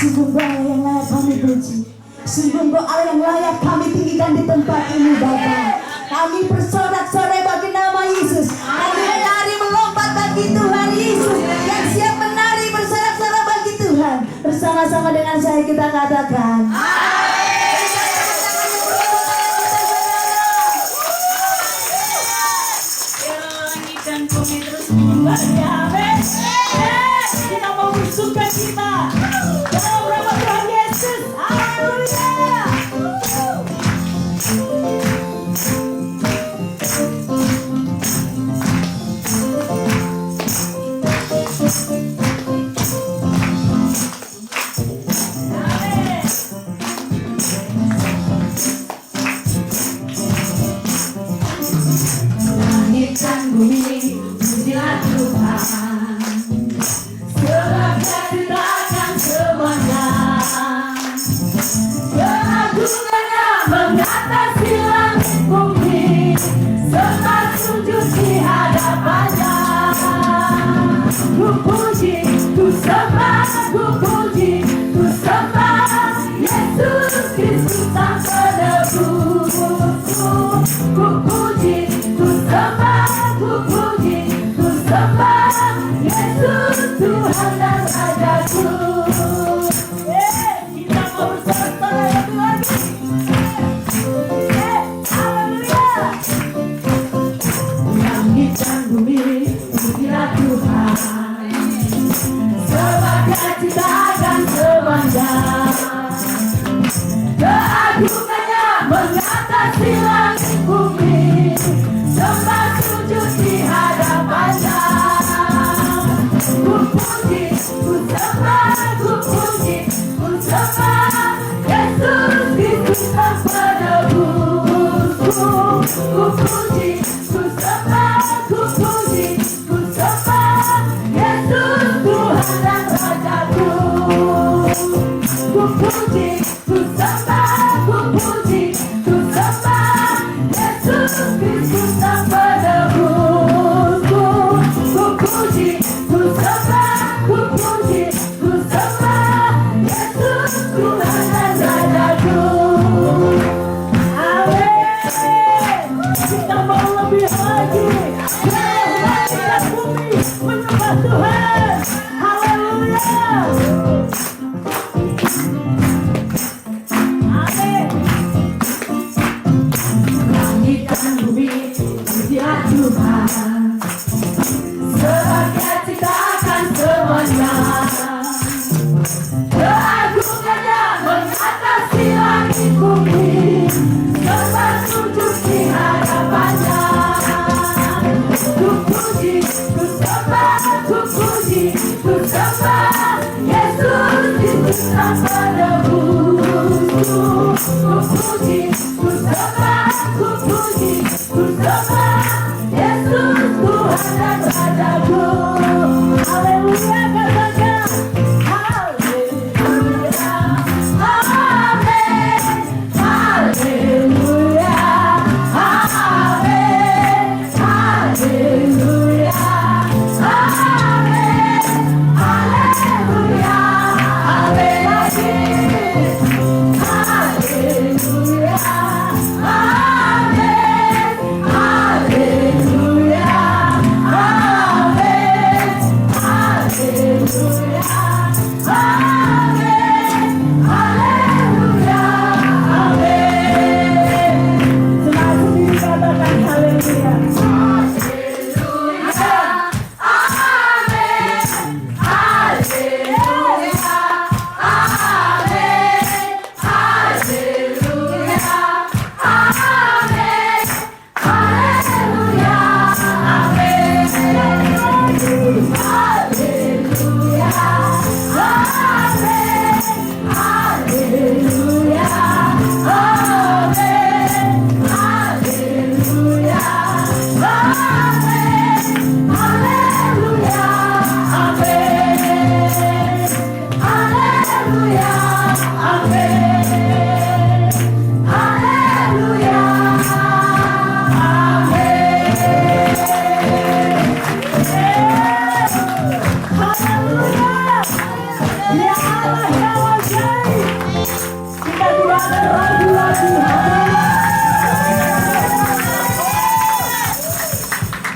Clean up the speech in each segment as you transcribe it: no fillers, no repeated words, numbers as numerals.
Sungguh Allah yang layak kami puji. Sungguh Allah yang layak kami tinggikan di tempat ini Bapa. Kami bersorak-sorai bagi nama Yesus. Kami menari melompat bagi Tuhan Yesus yang siap menari bersorak-sorai bagi Tuhan. Bersama-sama dengan saya kita katakan dan bumi terus berlian. Kita mau bersuka cita dalam nama Tuhan Yesus. Haleluya. Langit dan bumi pujilah Tuhan, sebab Dia ciptakan semuanya. Keagungannya mengatasi langit bumi, sembah sujud di hadapannya. Ku puji, ku sembah, ku puji, ku sembah Yesus Kristus Sang Penebus. Ku puji, ku sembah, ku puji, ku sembah Yesus Tuhan dan Rajaku. Kita mau bersorak-sorai lebih lagi. Haleluya. Langit dan bumi pujilah Tuhan, sebab Dia ciptakan semuanya. Keagungannya mengatasi langit bumi, sembah sujud di hadapannya. Ku puji, ku sembah, ku puji, ku sembah Yesus Kristus Sang Penebusku. Ku puji, ku sembah, ku puji, ku sembah Yesus Tuhan dan Rajaku. Ku puji, ku sembah, ku puji, ku sembah Yesus Kristus Sang Penebusku. Ku puji, ku sembah, ku puji, ku sembah Yesus Tuhan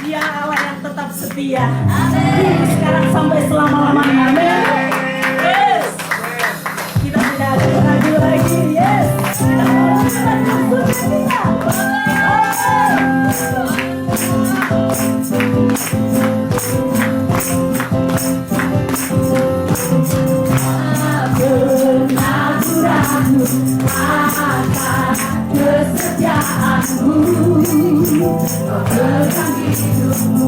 Dia Allah yang tetap setia. Dari sekarang sampai selama-lamanya. Amin. Yes. Kita tidak ada ragu lagi. Yes. Kita melakukan maksudnya. Pernah ku ragu akan kesetiaanmu, kau pegang hidupmu.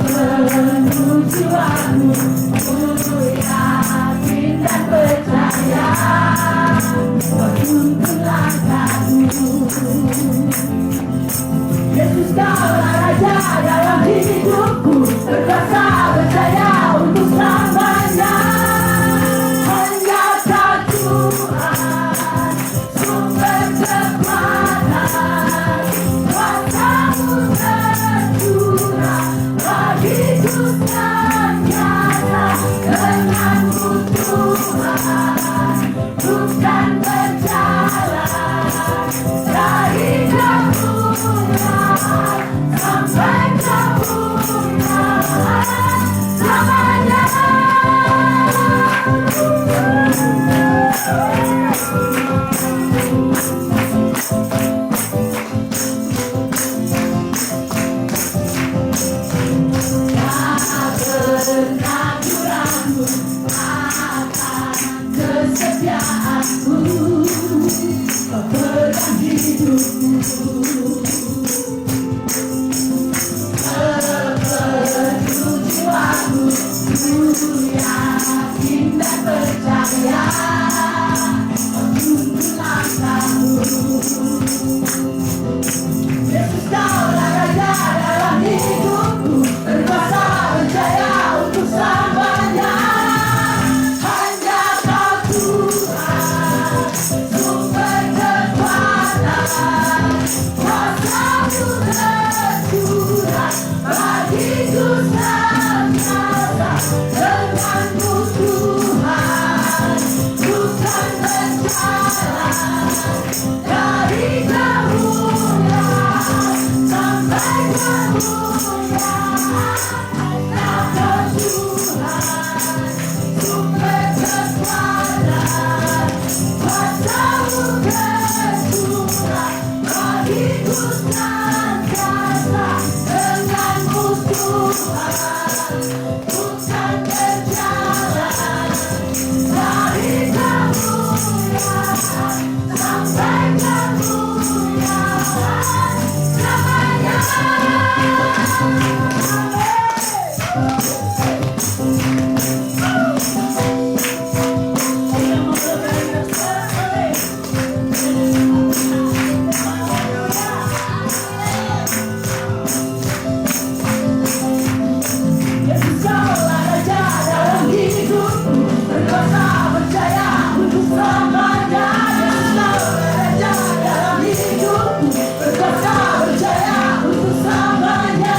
Sepenuh jiwamu ku yakin dan percaya, kau tuntun langkahmu. Yesus, kaulah Raja dalam hidupku, berkuasa percaya untuk selamanya. Hanya Kau Tuhan, sumber kekuatan, kuasa-Mu tercurah bagiku senantiasa. Denganmu Tuhan, bukan berjalan dari kemuliaan sampai kemuliaan selamanya. Tak pernah ku ragu akan kesetiaanmu, kau pegang hidupmu. Sepenuh jiwaku ku yakin dan percaya, kau tuntun langkahmu. Yesus, kaulah Raja dalam hidupku, berkuasa percaya untuk selamanya. Hanya Kau Tuhan, sumber kekuatan, kuasa-Mu tercurah bagiku senantiasa. Denganmu Tuhan, bukan berjalan dari kemuliaan sampai kemuliaan. Hanya Kau Tuhan, sumber kekuatan, kuasa-Mu tercurah bagiku senantiasa. Denganmu Tuhan, bukan berjalan dari kemuliaan sampai kemuliaan selamanya. Yesus, kaulah Raja dalam hidupku, berkuasa percaya untuk selamanya. Yesus, kaulah Raja dalam hidupku, berkuasa percaya untuk selamanya.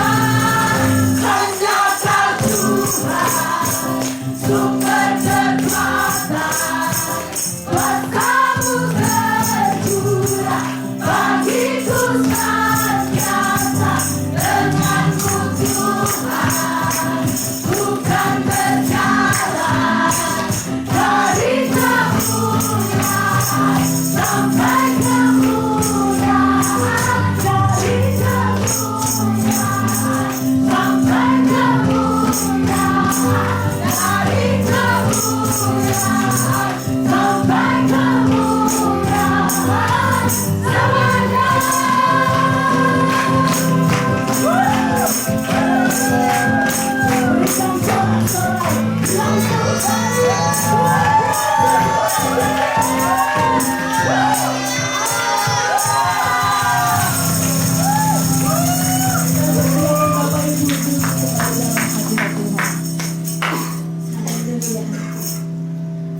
Hanya Kau Tuhan, sumber kekuatan, kuasa-Mu tercurah bagiku senantiasa. Denganmu Tuhan, bukan berjalan dari kemuliaan sampai kemuliaan, dari kemuliaan sampai kemuliaan, dari kemuliaan sampai kemuliaan selamanya. Berikan sorak-sorai, bilang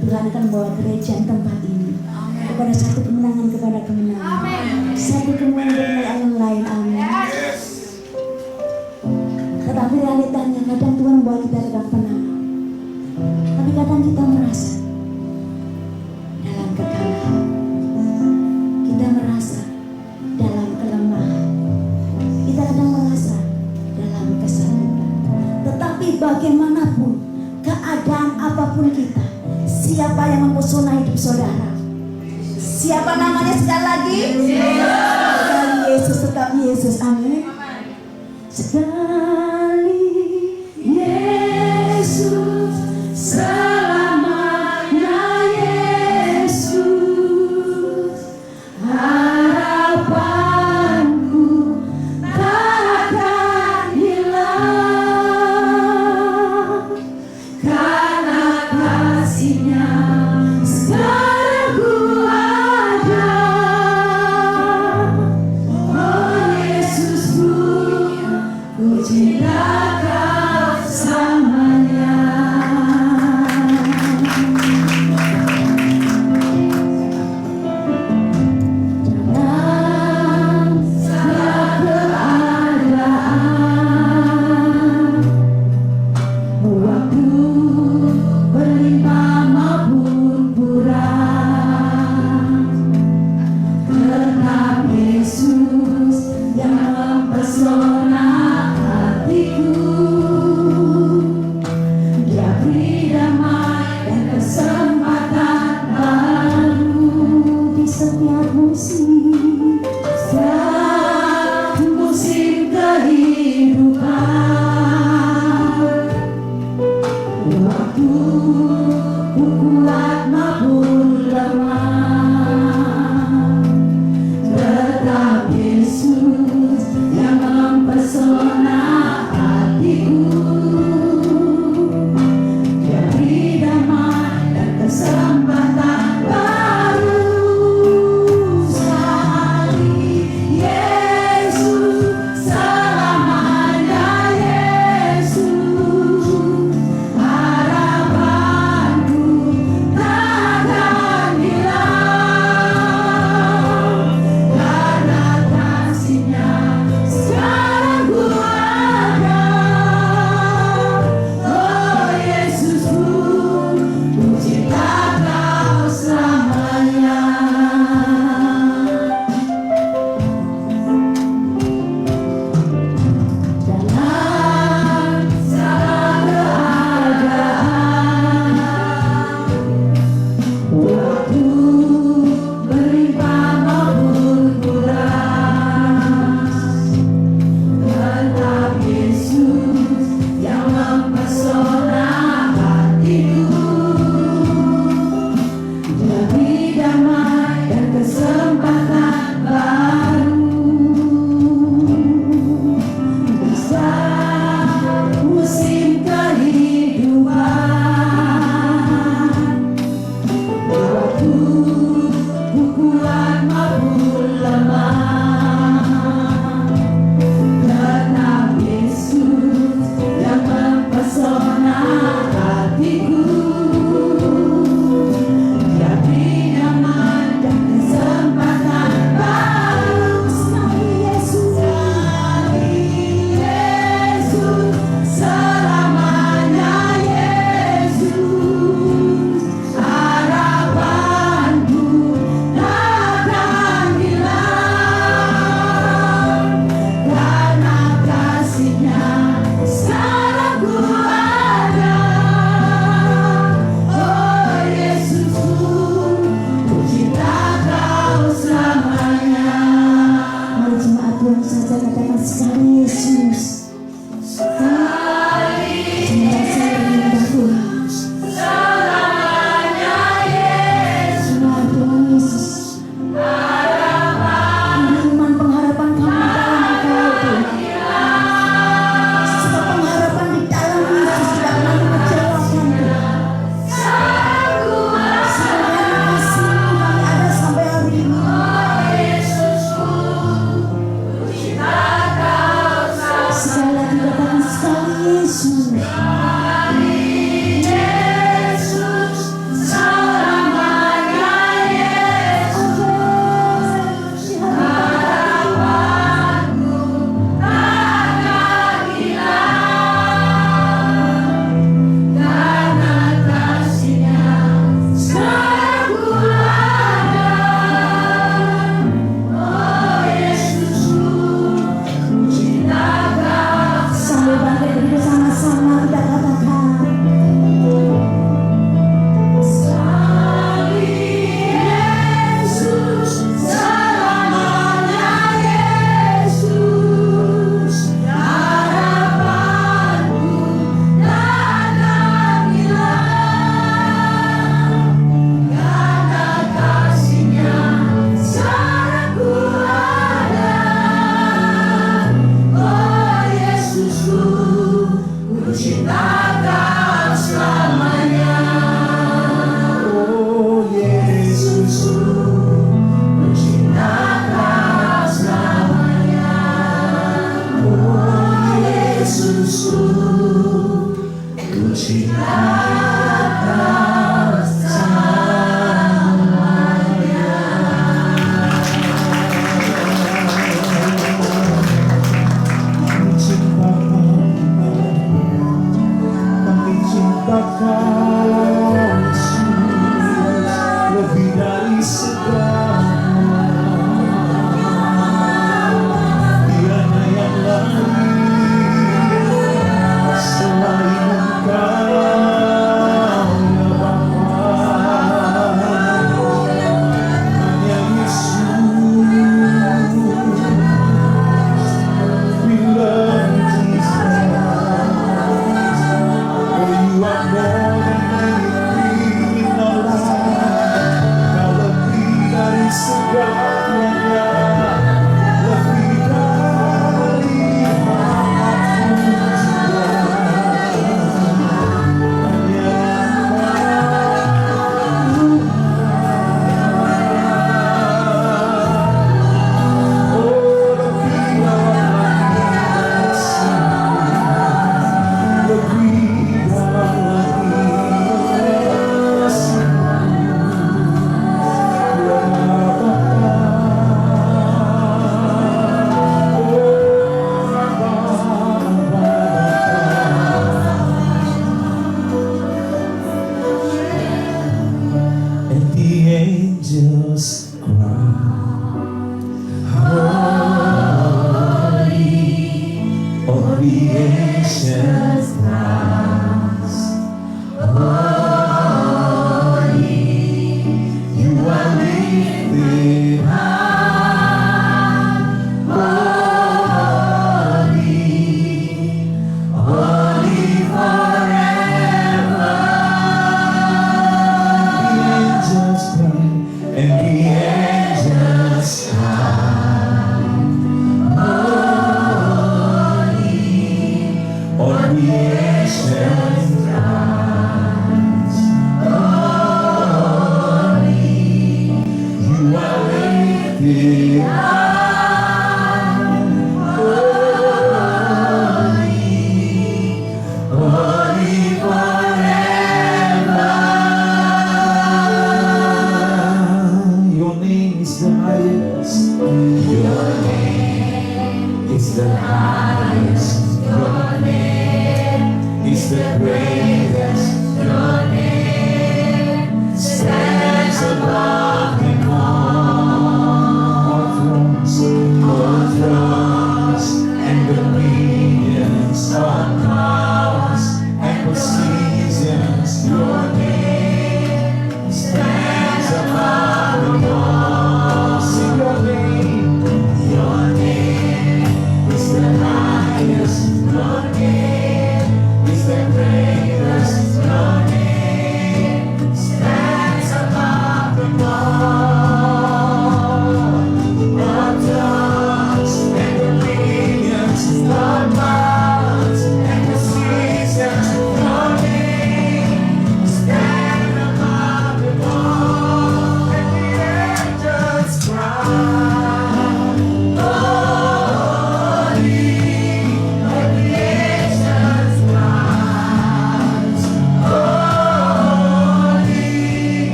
Tuhan akan membawa gereja tempat ini kepada satu kemenangan kepada kemenangan, satu kemenangan dari yang lain. Amin. Tetapi realitanya kadang Tuhan membawa kita ke dalam penang, tapi kadang kita merasa siapapun kita, siapa yang mempesona hidup saudara? Siapa namanya sekali lagi? Sekali Yesus, tetap Yesus, amin. Sekali Yesus, selamanya Yesus, harapanku takkan hilang, karena kasih-Nya sekarang ku ada. Oh Yesusku, ku cinta Kau selamanya. Dalam segala keadaan, waktu berlimpah maupun kurang, tetap Yesus yang mempesona hatiku. Dia beri damai dan kesempatan baru di setiap musim, setiap musim kehidupan. Waktu ku kuat maupun lemah, tetap Yesus yang mempesona hatiku. Dia beri damai dan kesempatan baru. Sekali Yesus, selamanya Yesus, harapanku takkan Lebih dari segala tiada yang lain selain Engkau ya Bapa, hanya Yesus. We love you, Jesus, for you are more than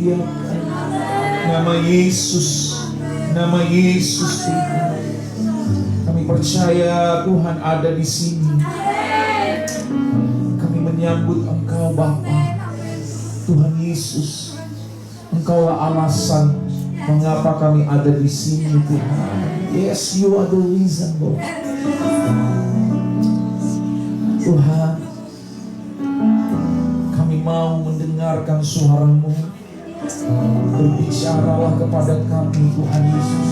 dimuliakan. Nama Yesus, nama Yesus Tuhan. Kami percaya Tuhan ada di sini. Kami menyambut Engkau Bapa, Tuhan Yesus. Engkaulah alasan mengapa kami ada di sini, Tuhan. Yes, you are the reason, Lord. Tuhan, kami mau mendengarkan suara-Mu. Berbicaralah kepada kami, Tuhan Yesus.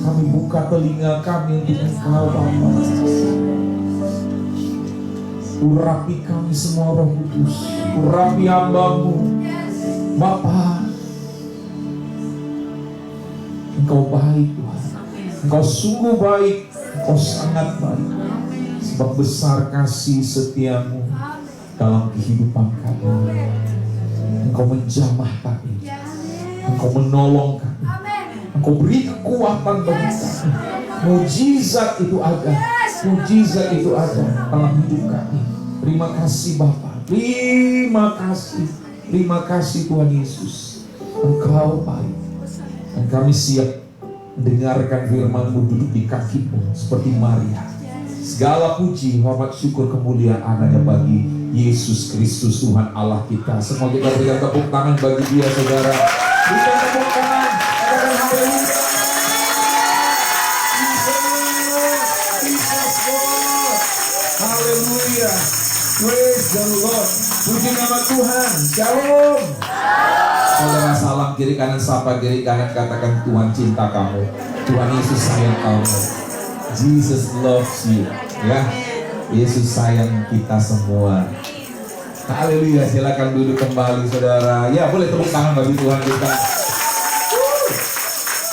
Kami buka telinga kami untuk Engkau, Bapa. Urapi kami semua, Roh Kudus. Urapi hamba-Mu, Bapa. Engkau baik, Tuhan. Engkau sungguh baik. Engkau sangat baik. Sebab besar kasih setia-Mu dalam kehidupan kami. Engkau menjamah kami. Engkau menolong kami. Engkau beri kekuatan bagi kami. Mujizat itu ada. Mujizat itu ada dalam hidup kami. Terima kasih Bapa. Terima kasih. Terima kasih Tuhan Yesus. Engkau baik. Dan kami siap mendengarkan firman-Mu, duduk di kaki-Mu seperti Maria. Segala puji, hormat, syukur, kemuliaan hanya bagi Yesus Kristus Tuhan Allah kita. Semua kita berikan tepuk tangan bagi Dia, saudara. Berikan tepuk tangan. Katakan haleluya. Haleluya. Praise the Lord. Puji nama Tuhan. Shalom. Saudara, salam kiri kanan, sapa kiri kanan, katakan Tuhan cinta kamu. Tuhan Yesus sayang kamu. Jesus loves you. Ya, Yesus sayang kita semua. Haleluya, silakan duduk kembali saudara. Ya, boleh tepuk tangan bagi Tuhan kita.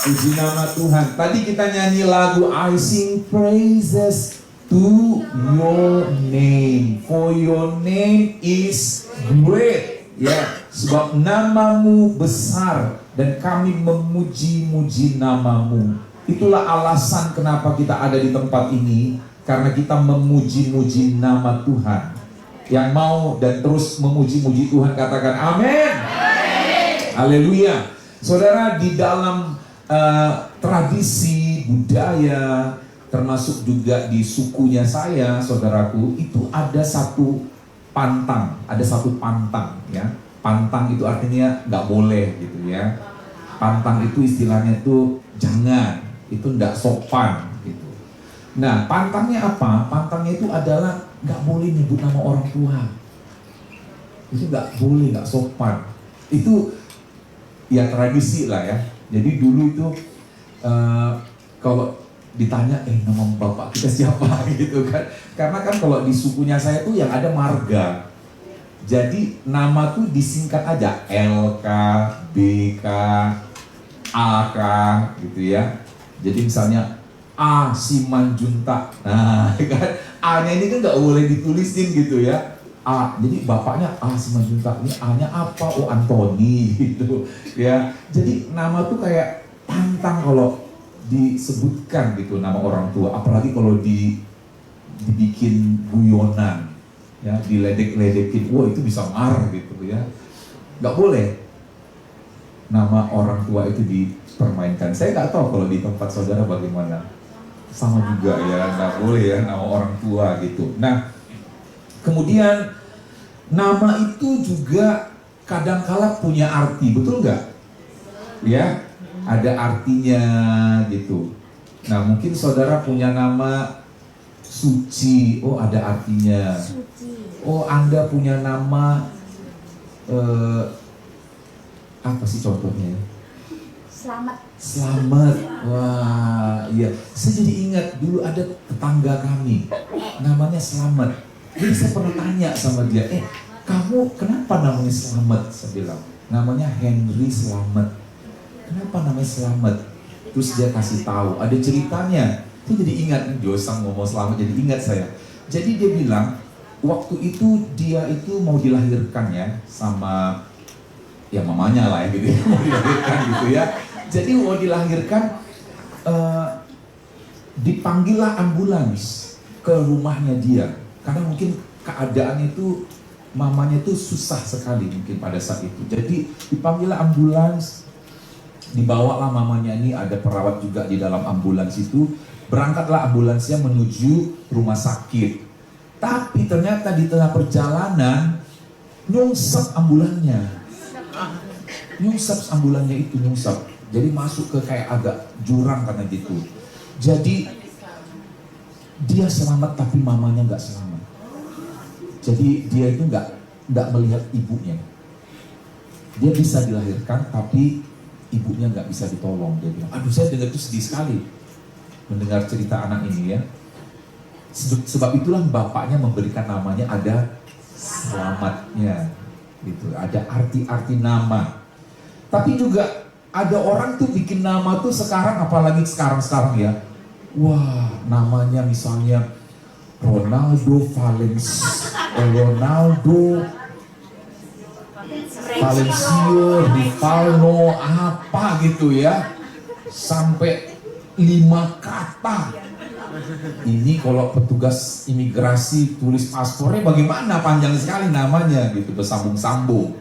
Puji nama Tuhan. Tadi kita nyanyi lagu I sing praises to your name, for your name is great. Ya, sebab namamu besar dan kami memuji-muji namamu. Itulah alasan kenapa kita ada di tempat ini, karena kita memuji-muji nama Tuhan. Yang mau dan terus memuji-muji Tuhan katakan amin. Haleluya. Saudara, di dalam tradisi budaya, termasuk juga di sukunya saya, saudaraku, itu ada satu pantang, ya. Pantang itu artinya nggak boleh gitu ya. Pantang itu istilahnya itu jangan, itu nggak sopan gitu. Nah, pantangnya apa? Pantangnya itu adalah nggak boleh nyebut nama orang tua. Itu nggak boleh, nggak sopan. Itu ya tradisi lah ya. Jadi dulu itu kalau ditanya nama bapak kita siapa gitu kan, karena kan kalau di sukunya saya tuh yang ada marga, jadi nama tuh disingkat aja LK, BK, AK gitu ya. Jadi misalnya A Simanjuntak, nah kan A-nya ini kan nggak boleh ditulisin gitu ya. A, jadi bapaknya A Simanjuntak, ini A-nya apa? Oh Antoni gitu ya. Jadi nama tuh kayak pantang kalau disebutkan gitu nama orang tua, apalagi kalau dibikin guyonan ya, diledek-ledekin, wah itu bisa marah gitu ya. Nggak boleh nama orang tua itu dipermainkan. Saya nggak tahu kalau di tempat saudara bagaimana. Sama juga ya, nggak boleh ya nama orang tua gitu. Nah, kemudian nama itu juga kadang-kala punya arti, betul nggak? Ya, ada artinya gitu. Nah, mungkin saudara punya nama Suci, oh ada artinya. Oh, Anda punya nama apa sih contohnya? Selamat. Wah, iya. Saya jadi ingat dulu ada tetangga kami, namanya Selamat. Jadi saya pernah tanya sama dia, kamu kenapa namanya Selamat? Saya bilang, namanya Henry Selamat. Kenapa namanya Selamat? Terus dia kasih tahu, ada ceritanya. Saya jadi ingat, Josang ngomong Selamat, jadi ingat saya. Jadi dia bilang, waktu itu dia itu mau dilahirkan ya, sama ya mamanya lah ya gitu ya, mau dilahirkan gitu ya. Jadi mau dilahirkan, dipanggillah ambulans ke rumahnya dia. Karena mungkin keadaan itu mamanya itu susah sekali mungkin pada saat itu. Jadi dipanggillah ambulans, dibawalah mamanya ini, ada perawat juga di dalam ambulans itu. Berangkatlah ambulansnya menuju rumah sakit. Tapi ternyata di tengah perjalanan nyungsep ambulannya. Nyungsep ambulannya itu nyungsep. Jadi masuk ke kayak agak jurang karena gitu. Jadi dia selamat tapi mamanya nggak selamat. Jadi dia itu nggak melihat ibunya. Dia bisa dilahirkan tapi ibunya nggak bisa ditolong. Dia bilang, aduh saya dengar itu sedih sekali mendengar cerita anak ini ya. Sebab itulah bapaknya memberikan namanya ada selamatnya, gitu. Ada arti-arti nama. Tapi juga ada orang tuh bikin nama tuh sekarang, apalagi sekarang ya. Wah, namanya misalnya Ronaldo Valencia, Rivaldo, apa gitu ya. Sampai 5 kata. Ini kalau petugas imigrasi tulis paspornya bagaimana, panjang sekali namanya gitu, bersambung-sambung.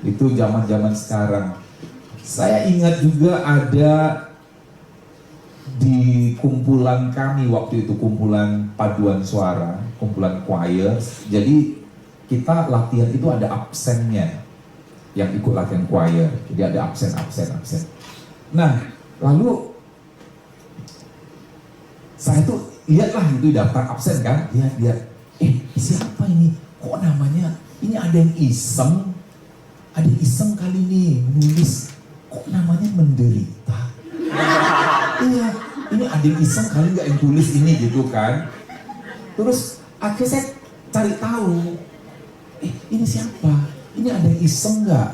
Itu zaman-zaman sekarang. Saya ingat juga ada di kumpulan kami waktu itu, kumpulan paduan suara, kumpulan choir. Jadi kita latihan itu ada absennya yang ikut latihan choir. Jadi ada absen. Nah, lalu saya tuh lihatlah itu daftar absen kan, lihat. Siapa ini? Kok namanya? Ini ada yang iseng kali nih menulis. Kok namanya menderita? Iya, ini ada yang iseng kali nggak yang tulis ini gitu kan. Terus akhirnya saya cari tahu, ini siapa? Ini ada yang iseng nggak?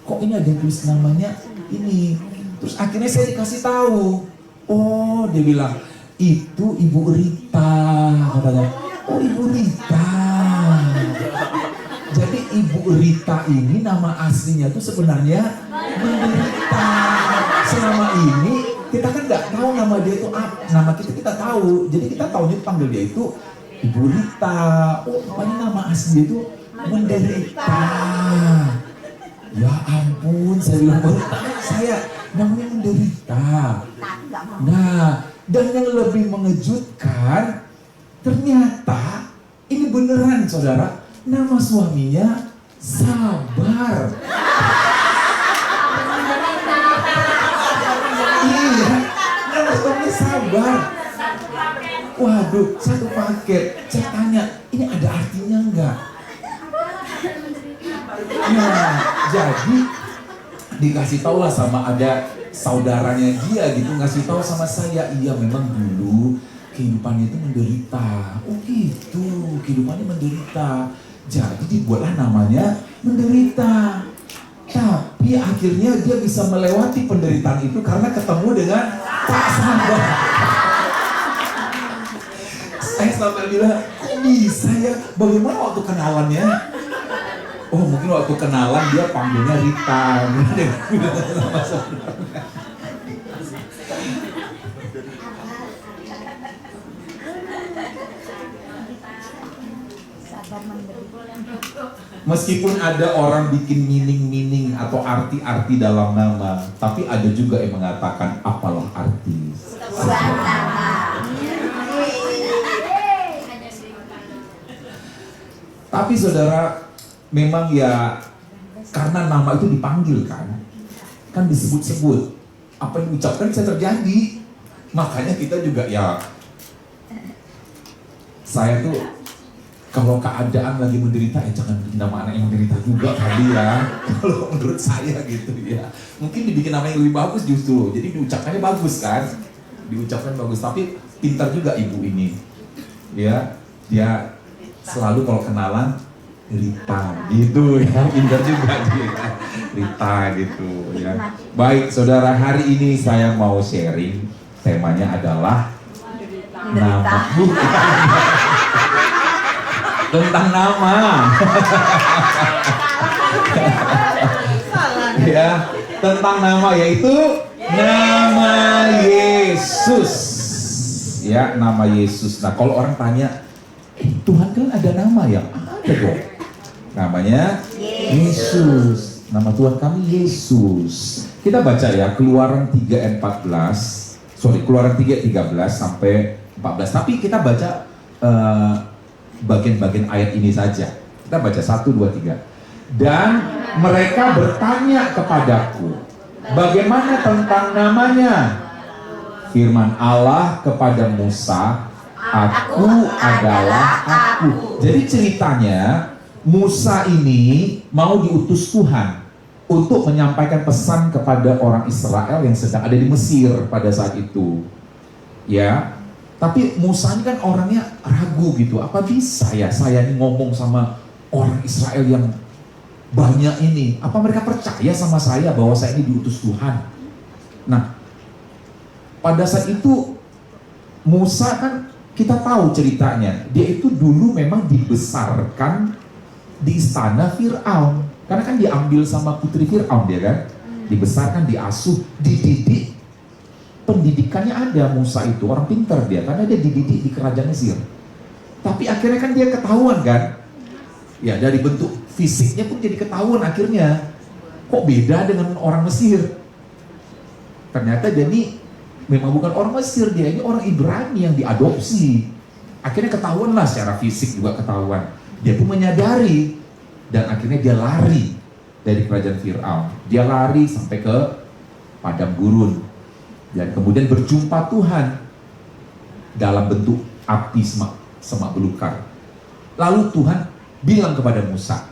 Kok ini ada yang tulis namanya ini? Terus akhirnya saya dikasih tahu. Oh, dia bilang, itu Ibu Rita, katanya. Oh, Ibu Rita. Jadi Ibu Rita ini nama aslinya tuh sebenarnya menderita. Selama ini kita kan nggak tahu nama dia itu apa. Nama kita tahu. Jadi kita tahunya panggil dia itu Ibu Rita. Oh, rupanya nama asli itu menderita. Ya ampun, saya bilang saya namanya menderita. Nah, dan yang lebih mengejutkan, ternyata ini beneran saudara, nama suaminya Sabar. Iya, nama suaminya Sabar. Waduh, satu paket. Saya tanya, ini ada artinya enggak? Nah, jadi dikasih tahu lah sama ada saudaranya dia gitu, ngasih tahu sama saya, iya memang dulu kehidupannya itu menderita. Oh gitu, kehidupannya menderita. Jadi dibuatlah namanya menderita. Tapi akhirnya dia bisa melewati penderitaan itu karena ketemu dengan Pak Sabar. Saya sampai bilang, kok bisa ya? Bagaimana waktu kenalannya? Oh mungkin waktu kenalan dia panggilnya Rita. Meskipun ada orang bikin meaning atau arti-arti dalam nama, tapi ada juga yang mengatakan apalah arti tapi saudara, memang ya karena nama itu dipanggil kan disebut-sebut, apa yang diucapkan bisa terjadi. Makanya kita juga ya, saya tuh kalau keadaan lagi menderita, jangan bikin nama anak yang menderita juga kali ya. Kalau menurut saya gitu ya. Mungkin dibikin nama yang lebih bagus justru. Jadi diucapkannya bagus kan. Diucapkan bagus. Tapi pintar juga ibu ini. Ya, dia selalu kalau kenalan Rita gitu ya. Pintar juga dia. Rita gitu ya. Baik saudara, hari ini saya mau sharing. Temanya adalah nama. Tentang nama. Ya, tentang nama, yaitu nama Yesus. Ya, nama Yesus. Nah, kalau orang tanya, Tuhan kan ada nama ya? Ada dong. Namanya Yesus. Nama Tuhan kami Yesus. Kita baca ya Keluaran 3 ayat 14. Keluaran 3 ayat 13 sampai 14. Tapi kita baca bagian-bagian ayat ini saja. Kita baca 1, 2, 3. Dan mereka bertanya kepadaku, bagaimana tentang namanya? Firman Allah kepada Musa, aku adalah aku. Jadi ceritanya Musa ini mau diutus Tuhan untuk menyampaikan pesan kepada orang Israel yang sedang ada di Mesir pada saat itu. Ya, tapi Musa ini kan orangnya ragu gitu. Apa bisa ya saya ini ngomong sama orang Israel yang banyak ini? Apa mereka percaya sama saya bahwa saya ini diutus Tuhan? Nah, pada saat itu Musa kan kita tahu ceritanya. Dia itu dulu memang dibesarkan di istana Fir'aun. Karena kan diambil sama putri Fir'aun dia kan. Dibesarkan, diasuh, dididik. Pendidikannya ada Musa itu, orang pintar dia. Karena dia dididik di kerajaan Mesir. Tapi akhirnya kan dia ketahuan kan. Ya dari bentuk fisiknya pun jadi ketahuan akhirnya. Kok beda dengan orang Mesir? Ternyata dia ini memang bukan orang Mesir, dia ini orang Ibrani yang diadopsi. Akhirnya ketahuan lah secara fisik juga ketahuan. Dia pun menyadari dan akhirnya dia lari dari kerajaan Fir'aun. Dia lari sampai ke padang gurun dan kemudian berjumpa Tuhan dalam bentuk api semak belukar. Lalu Tuhan bilang kepada Musa,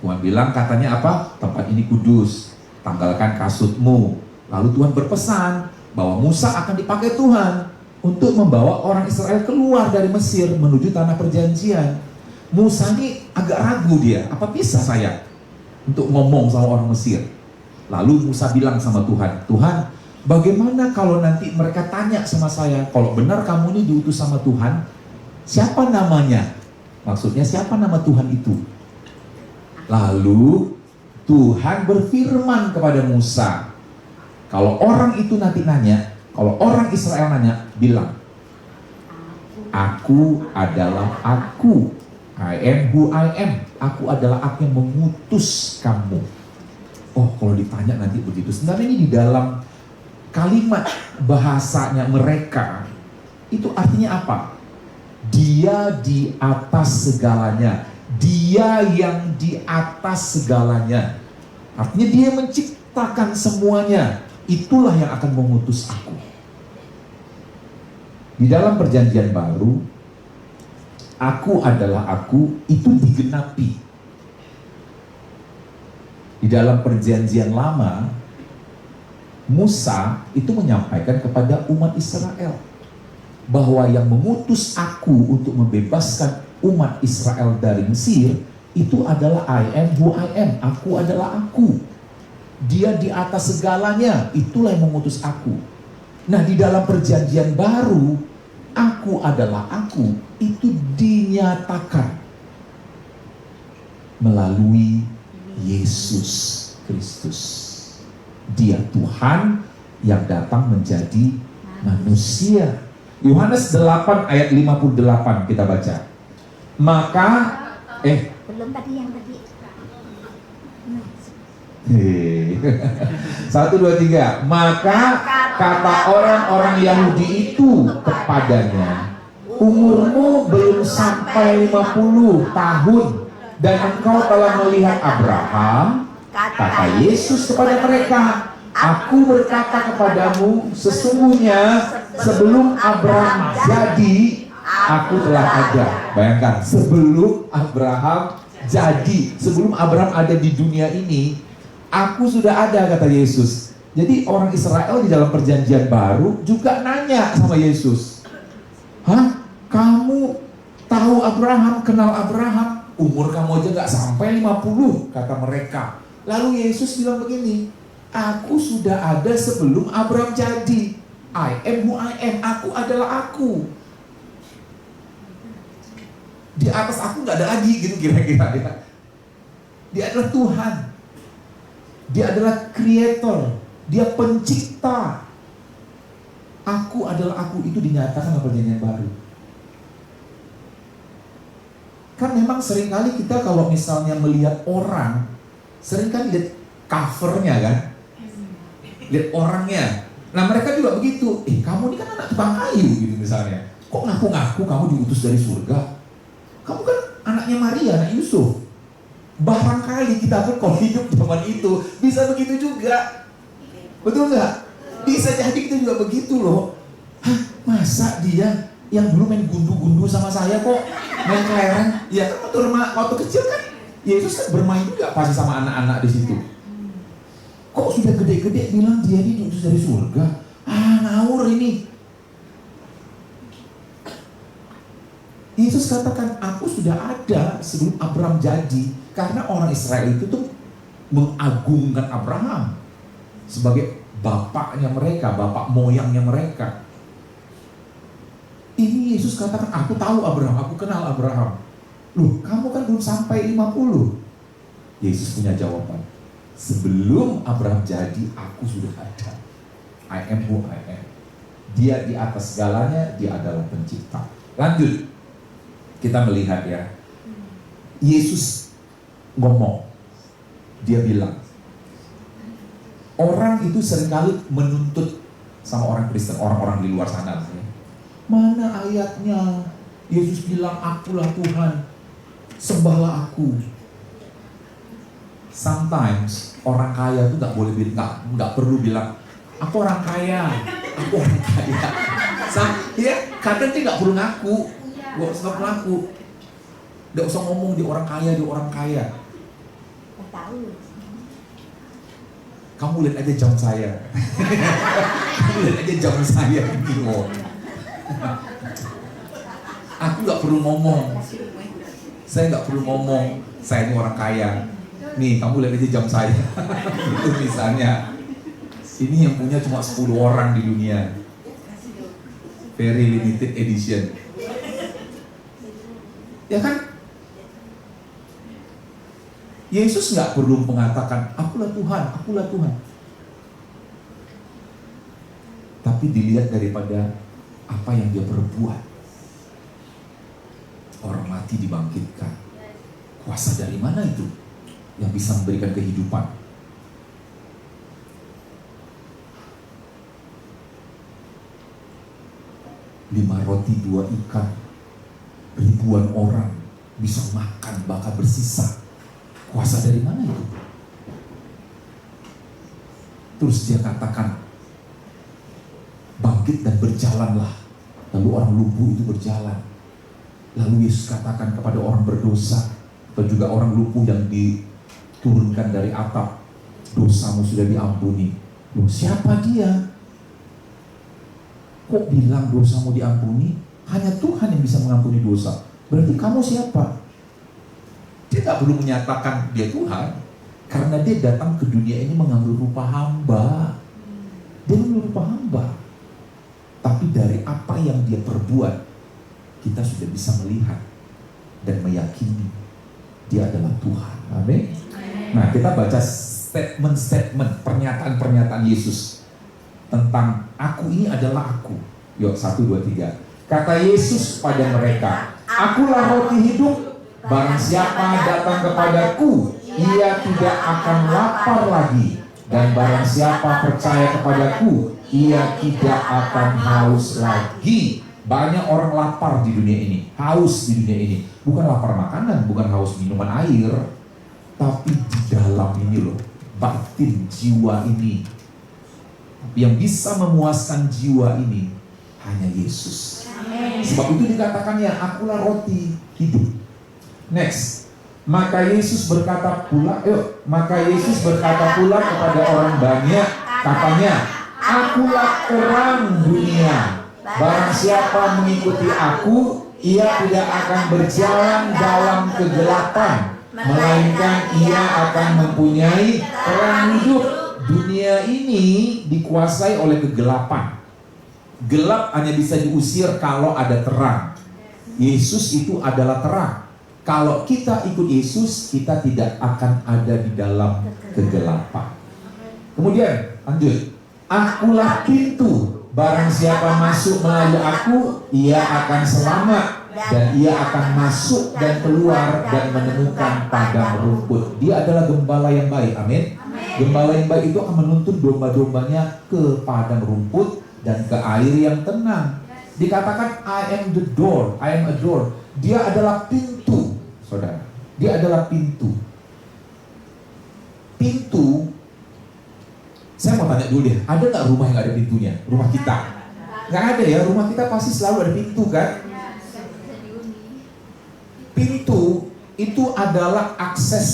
Tuhan bilang katanya apa? Tempat ini kudus, tanggalkan kasutmu. Lalu Tuhan berpesan bahwa Musa akan dipakai Tuhan untuk membawa orang Israel keluar dari Mesir menuju tanah perjanjian. Musa ini agak ragu dia, apa bisa saya untuk ngomong sama orang Mesir? Lalu Musa bilang sama Tuhan, Tuhan, bagaimana kalau nanti mereka tanya sama saya, kalau benar kamu ini diutus sama Tuhan, siapa namanya? Maksudnya siapa nama Tuhan itu? Lalu Tuhan berfirman kepada Musa, kalau orang itu nanti nanya, kalau orang Israel nanya, bilang, aku adalah aku. I am who I am. Aku adalah aku yang mengutus kamu. Oh, kalau ditanya nanti begitu. Sebenarnya ini di dalam kalimat bahasanya mereka, itu artinya apa? Dia di atas segalanya. Dia yang di atas segalanya. Artinya dia menciptakan semuanya. Itulah yang akan mengutus aku. Di dalam perjanjian baru, aku adalah aku, itu digenapi. Di dalam perjanjian lama, Musa itu menyampaikan kepada umat Israel bahwa yang mengutus aku untuk membebaskan umat Israel dari Mesir itu adalah I am who I am. Aku adalah aku. Dia di atas segalanya. Itulah yang mengutus aku. Nah, di dalam perjanjian baru, aku adalah aku, itu dinyatakan melalui Yesus Kristus. Dia Tuhan yang datang menjadi manusia. Yohanes 8 ayat 58 kita baca. Maka Belum tadi yang tadi. 1, 2, 3. Maka kata orang-orang Yahudi itu kepadanya, umurmu belum sampai 50 tahun dan engkau telah melihat Abraham. Kata Yesus kepada mereka, aku berkata kepadamu, sesungguhnya sebelum Abraham jadi, aku telah ada. Bayangkan, sebelum Abraham jadi, sebelum Abraham ada di dunia ini, aku sudah ada, kata Yesus. Jadi orang Israel di dalam perjanjian baru juga nanya sama Yesus, hah? Kamu tahu Abraham, kenal Abraham? Umur kamu aja gak sampai 50, kata mereka. Lalu Yesus bilang begini, aku sudah ada sebelum Abraham jadi. I am who I am, aku adalah aku. Di atas aku gak ada lagi gitu kira-kira. Dia adalah Tuhan. Dia adalah creator. Dia pencipta. Aku adalah aku, itu dinyatakan dalam perjanjian baru. Kan memang seringkali kita kalau misalnya melihat orang, seringkali lihat covernya kan, lihat orangnya. Nah mereka juga begitu, kamu ini kan anak tukang kayu gitu misalnya. Kok ngaku-ngaku kamu diutus dari surga? Kamu kan anaknya Maria, anak Yusuf. Barangkali kita pun kalau hidup zaman itu bisa begitu juga. Betul nggak? Bisa jadi kita juga begitu loh. Hah, masa dia yang dulu main gundu-gundu sama saya kok main kelereng? Ya kan waktu kecil kan Yesus kan bermain juga pasti sama anak-anak di situ. Kok sudah gede-gede bilang dia ini diutus dari surga? Ngawur ini. Yesus katakan, aku sudah ada sebelum Abraham jadi. Karena orang Israel itu tuh mengagungkan Abraham sebagai bapaknya mereka, bapak moyangnya mereka. Ini Yesus katakan, aku tahu Abraham, aku kenal Abraham. Loh, kamu kan belum sampai 50. Yesus punya jawaban. Sebelum Abraham jadi, aku sudah ada. I am who I am. Dia di atas segalanya, dia adalah pencipta. Lanjut, kita melihat ya. Yesus ngomong, dia bilang, orang itu seringkali menuntut sama orang Kristen, orang-orang di luar sana. Mana ayatnya? Yesus bilang, akulah Tuhan, sembahlah aku. Sometimes orang kaya itu nggak perlu bilang, aku orang kaya, aku orang kaya. Ya, kadang dia nggak perlu ngaku, nggak usah ngaku, nggak usah ngomong dia orang kaya, dia orang kaya. Kamu lihat aja jam saya. Kamu lihat aja jam saya gitu. Aku nggak perlu ngomong. Saya nggak perlu ngomong. Saya ini orang kaya. Nih, kamu lihat aja jam saya. Itu misalnya. Ini yang punya cuma 10 orang di dunia. Very limited edition. Ya kan? Yesus nggak perlu mengatakan, akulah Tuhan, akulah Tuhan. Tapi dilihat daripada apa yang dia perbuat. Orang mati dibangkitkan. Kuasa dari mana itu yang bisa memberikan kehidupan? Lima roti 2 ikan, ribuan orang bisa makan bahkan bersisa. Kuasa dari mana itu? Terus dia katakan, bangkit dan berjalanlah. Lalu orang lumpuh itu berjalan. Lalu Yesus katakan kepada orang berdosa, atau juga orang lumpuh yang diturunkan dari atap, dosamu sudah diampuni. Loh, siapa dia? Kok bilang dosamu diampuni? Hanya Tuhan yang bisa mengampuni dosa. Berarti kamu siapa? Dia tak perlu menyatakan dia Tuhan, karena dia datang ke dunia ini mengambil rupa hamba. Dia mengambil rupa hamba. Tapi dari apa yang dia perbuat, kita sudah bisa melihat dan meyakini dia adalah Tuhan. Amin. Nah, kita baca statement-statement, pernyataan-pernyataan Yesus tentang aku ini adalah aku. Yuk, 1, 2, 3. Kata Yesus pada mereka, akulah roti hidup. Barang siapa datang kepadaku, ia tidak akan lapar lagi. Dan barang siapa percaya kepadaku, ia tidak akan haus lagi. Banyak orang lapar di dunia ini, haus di dunia ini. Bukan lapar makanan, bukan haus minuman air, tapi di dalam ini loh, batin jiwa ini. Yang bisa memuaskan jiwa ini hanya Yesus. Sebab itu dikatakannya, akulah roti hidup. Next, maka Yesus berkata pula kepada orang banyak, katanya, akulah terang dunia. Barang siapa mengikuti aku, ia tidak akan berjalan dalam kegelapan, melainkan ia akan mempunyai terang hidup. Dunia ini dikuasai oleh kegelapan. Gelap hanya bisa diusir kalau ada terang. Yesus itu adalah terang. Kalau kita ikut Yesus, kita tidak akan ada di dalam kegelapan. Kemudian, lanjut. Akulah pintu. Barang siapa masuk melalui aku, ia akan selamat dan ia akan masuk dan keluar dan menemukan padang rumput. Dia adalah gembala yang baik. Amin. Gembala yang baik itu akan menuntun domba-dombanya ke padang rumput dan ke air yang tenang. Dikatakan I am the door, I am a door. Dia adalah pintu, saudara. Dia adalah pintu. Pintu, saya mau tanya dulu deh, ada nggak rumah yang ada pintunya? Rumah kita? Nggak ada ya, rumah kita pasti selalu ada pintu kan? Pintu itu adalah akses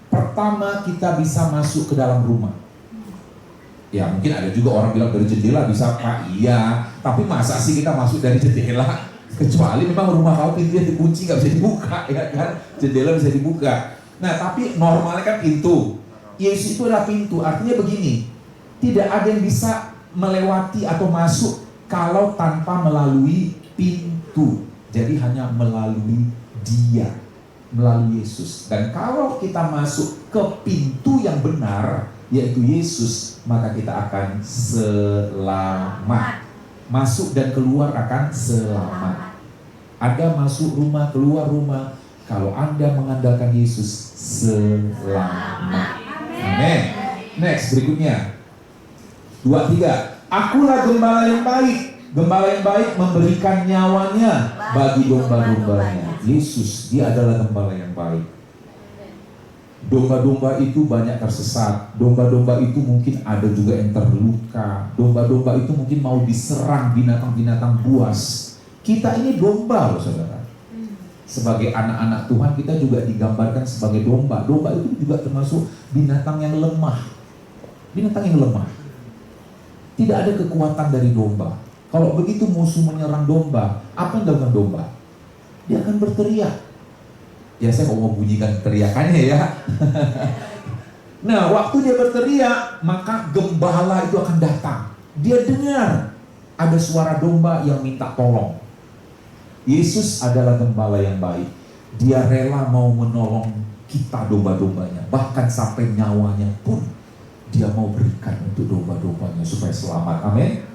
pertama kita bisa masuk ke dalam rumah. Ya mungkin ada juga orang bilang dari jendela bisa, Pak, iya. Tapi masa sih kita masuk dari jendela? Kecuali memang rumah kau pintunya dikunci, nggak bisa dibuka, ya kan? Jendela bisa dibuka. Nah tapi normalnya kan pintu. Yesus itu adalah pintu, artinya begini, tidak ada yang bisa melewati atau masuk kalau tanpa melalui pintu. Jadi hanya melalui Dia, melalui Yesus. Dan kalau kita masuk ke pintu yang benar, yaitu Yesus, maka kita akan selamat. Masuk dan keluar akan selamat. Ada masuk rumah, keluar rumah, kalau Anda mengandalkan Yesus, selamat. Amin. Next, berikutnya 2-3. Akulah gembala yang baik. Gembala yang baik memberikan nyawanya bagi domba-dombanya. Yesus, dia adalah gembala yang baik. Domba-domba itu banyak tersesat. Domba-domba itu mungkin ada juga yang terluka. Domba-domba itu mungkin mau diserang binatang-binatang buas. Kita ini domba loh saudara. Sebagai anak-anak Tuhan kita juga digambarkan sebagai domba. Domba itu juga termasuk binatang yang lemah. Binatang yang lemah. Tidak ada kekuatan dari domba. Kalau begitu musuh menyerang domba, apa yang dilakukan domba? Dia akan berteriak. Ya saya mau bunyikan teriakannya ya. Nah waktu dia berteriak, maka gembala itu akan datang. Dia dengar ada suara domba yang minta tolong. Yesus adalah gembala yang baik. Dia rela mau menolong kita domba-dombanya. Bahkan sampai nyawanya pun dia mau berikan untuk domba-dombanya supaya selamat. Amin.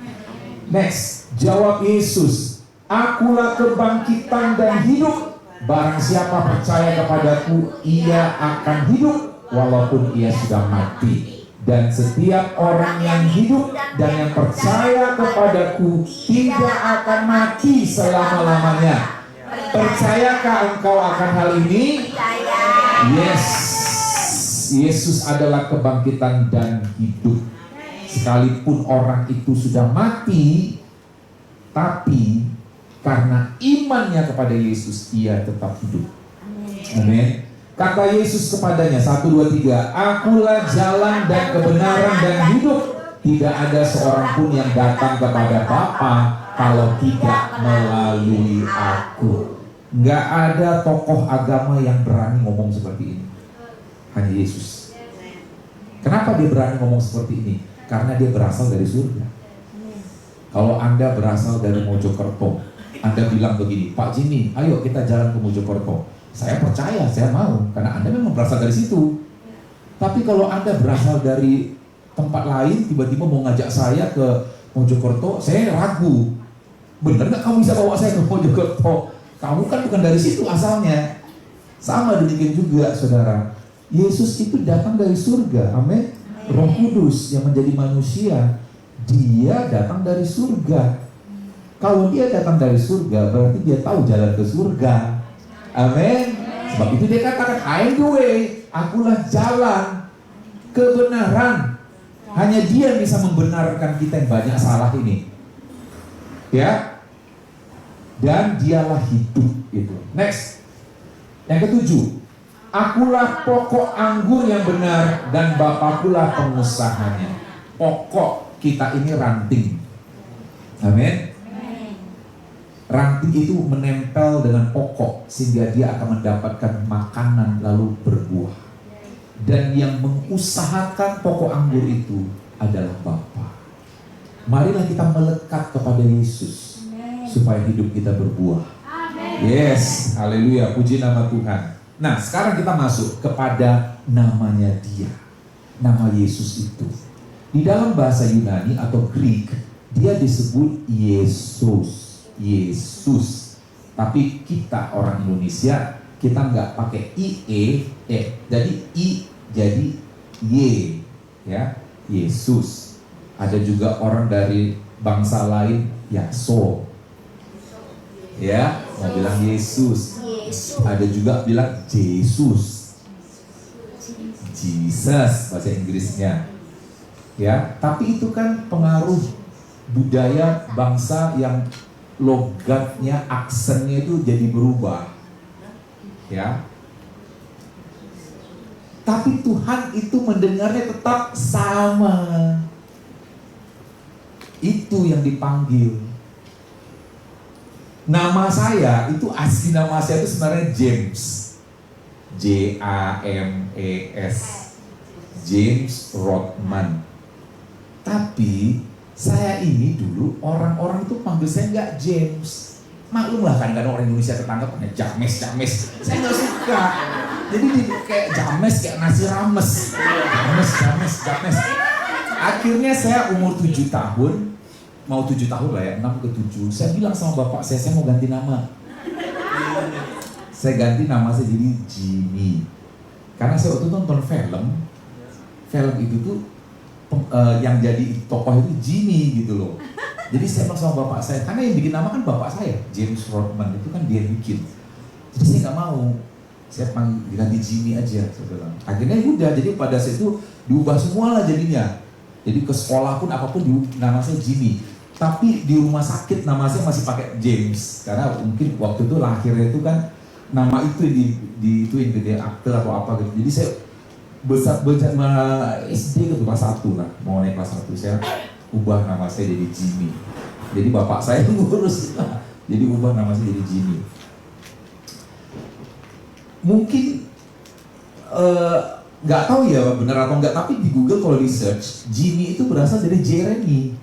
Next, jawab Yesus, akulah kebangkitan dan hidup. Barang siapa percaya kepadaku, ia akan hidup walaupun ia sudah mati. Dan setiap orang yang hidup dan yang percaya kepadaku tidak akan mati selama-lamanya. Percayakah engkau akan hal ini? Yes. Yesus adalah kebangkitan dan hidup. Sekalipun orang itu sudah mati, tapi karena imannya kepada Yesus, ia tetap hidup. Amin. Kata Yesus kepadanya, 1, 2, 3, akulah jalan dan kebenaran dan hidup. Tidak ada seorang pun yang datang kepada Bapa kalau tidak melalui aku. Nggak ada tokoh agama yang berani ngomong seperti ini. Hanya Yesus. Kenapa dia berani ngomong seperti ini? Karena dia berasal dari surga. Kalau Anda berasal dari Mojokerto, Anda bilang begini, Pak Jimmy, ayo kita jalan ke Mojokerto. Saya percaya, saya mau, karena Anda memang berasal dari situ. Tapi kalau Anda berasal dari tempat lain, tiba-tiba mau ngajak saya ke Mojokerto, saya ragu. Bener nggak kamu bisa bawa saya ke Mojokerto? Kamu kan bukan dari situ asalnya. Sama demikian juga, saudara. Yesus itu datang dari surga, amin. Roh Kudus yang menjadi manusia, dia datang dari surga. Kalau dia datang dari surga, berarti dia tahu jalan ke surga. Amin. Sebab itu dia katakan, I am the way, akulah jalan, kebenaran. Hanya dia bisa membenarkan kita yang banyak salah ini. Ya. Dan dialah hidup itu. Next. Yang ketujuh, akulah pokok anggur yang benar dan Bapakulah pengusahanya. Pokok kita ini ranting. Amin. Ranting itu menempel dengan pokok sehingga dia akan mendapatkan makanan lalu berbuah. Dan yang mengusahakan pokok anggur itu adalah Bapa. Marilah kita melekat kepada Yesus supaya hidup kita berbuah. Yes, haleluya, puji nama Tuhan. Nah, sekarang kita masuk kepada namanya Dia. Nama Yesus itu. Di dalam bahasa Yunani atau Greek, dia disebut Yesus. Yesus. Tapi kita orang Indonesia, kita nggak pakai IE, jadi I jadi Y, ya, Yesus. Ada juga orang dari bangsa lain, Yaso, ya, mau bilang Yesus. Ada juga bilang Yesus, Jesus bahasa Inggrisnya, ya. Tapi itu kan pengaruh budaya bangsa yang logatnya, aksennya itu jadi berubah, ya. Tapi Tuhan itu mendengarnya tetap sama. Itu yang dipanggil. Nama saya itu asli nama saya itu sebenarnya James, James, James Rodman. Tapi saya ini dulu orang-orang itu panggil saya nggak James. Maklum lah, kadang-kadang orang Indonesia ketangkep punya James. Saya nggak suka. Jadi kayak James, kayak nasi rames. James. Akhirnya saya umur 7 tahun, mau 7 tahun lah ya, 6 ke 7. Saya bilang sama bapak saya mau ganti nama. Saya ganti nama saya jadi Jimmy. Karena saya waktu itu nonton film itu tuh yang jadi tokoh itu Jimmy gitu loh. Jadi saya bilang sama bapak saya, karena yang bikin nama kan bapak saya, James Rodman, itu kan dia yang bikin. Jadi saya nggak mau, saya panggil ganti Jimmy aja, saya bilang. Akhirnya udah, jadi pada saat itu diubah semua lah jadinya. Jadi ke sekolah pun apapun nama saya Jimmy. Tapi di rumah sakit nama saya masih pakai James, karena mungkin waktu itu lahirnya itu kan nama itu ituin gitu ya, akte atau apa gitu. Jadi saya besar SD ke kelas 1 lah, mau naik kelas 1 saya ubah nama saya jadi Jimmy. Jadi bapak saya ngurus, jadi ubah nama saya jadi Jimmy. Mungkin nggak tahu ya benar atau enggak, tapi di Google kalau di search Jimmy itu berasal dari Jeremy.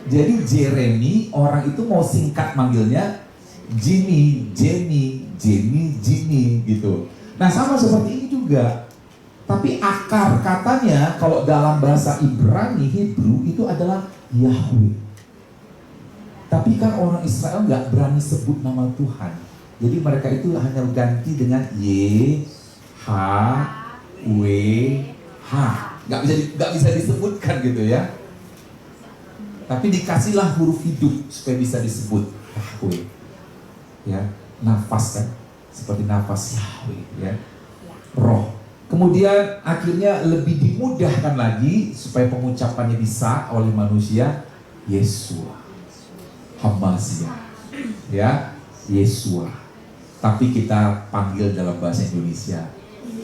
Jadi Jeremy orang itu mau singkat manggilnya Jimmy gitu. Nah sama seperti ini juga. Tapi akar katanya kalau dalam bahasa Ibrani, Hebrew itu adalah Yahweh. Tapi kan orang Israel nggak berani sebut nama Tuhan. Jadi mereka itu hanya ganti dengan YHWH. Nggak bisa disebutkan gitu ya. Tapi dikasihlah huruf hidup supaya bisa disebut Yahweh. Ya, nafas kan, seperti nafas Yahweh ya. Roh. Kemudian akhirnya lebih dimudahkan lagi supaya pengucapannya bisa oleh manusia, Yesua, Hamasya, ya, Yesua. Tapi kita panggil dalam bahasa Indonesia,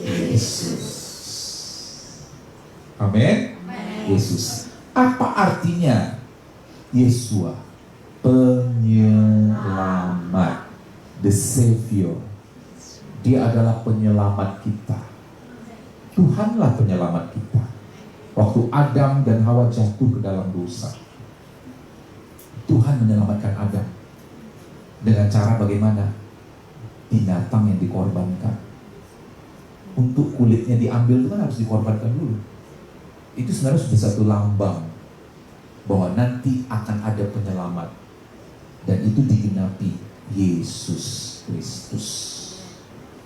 Yesus. Amin. Yesus. Apa artinya Yesua? Penyelamat, the Savior. Dia adalah penyelamat kita. Tuhanlah penyelamat kita. Waktu Adam dan Hawa jatuh ke dalam dosa, Tuhan menyelamatkan Adam. Dengan cara bagaimana? Binatang yang dikorbankan. Untuk kulitnya diambil itu kan harus dikorbankan dulu. Itu sebenarnya sudah satu lambang bahwa nanti akan ada penyelamat. Dan itu digenapi Yesus Kristus.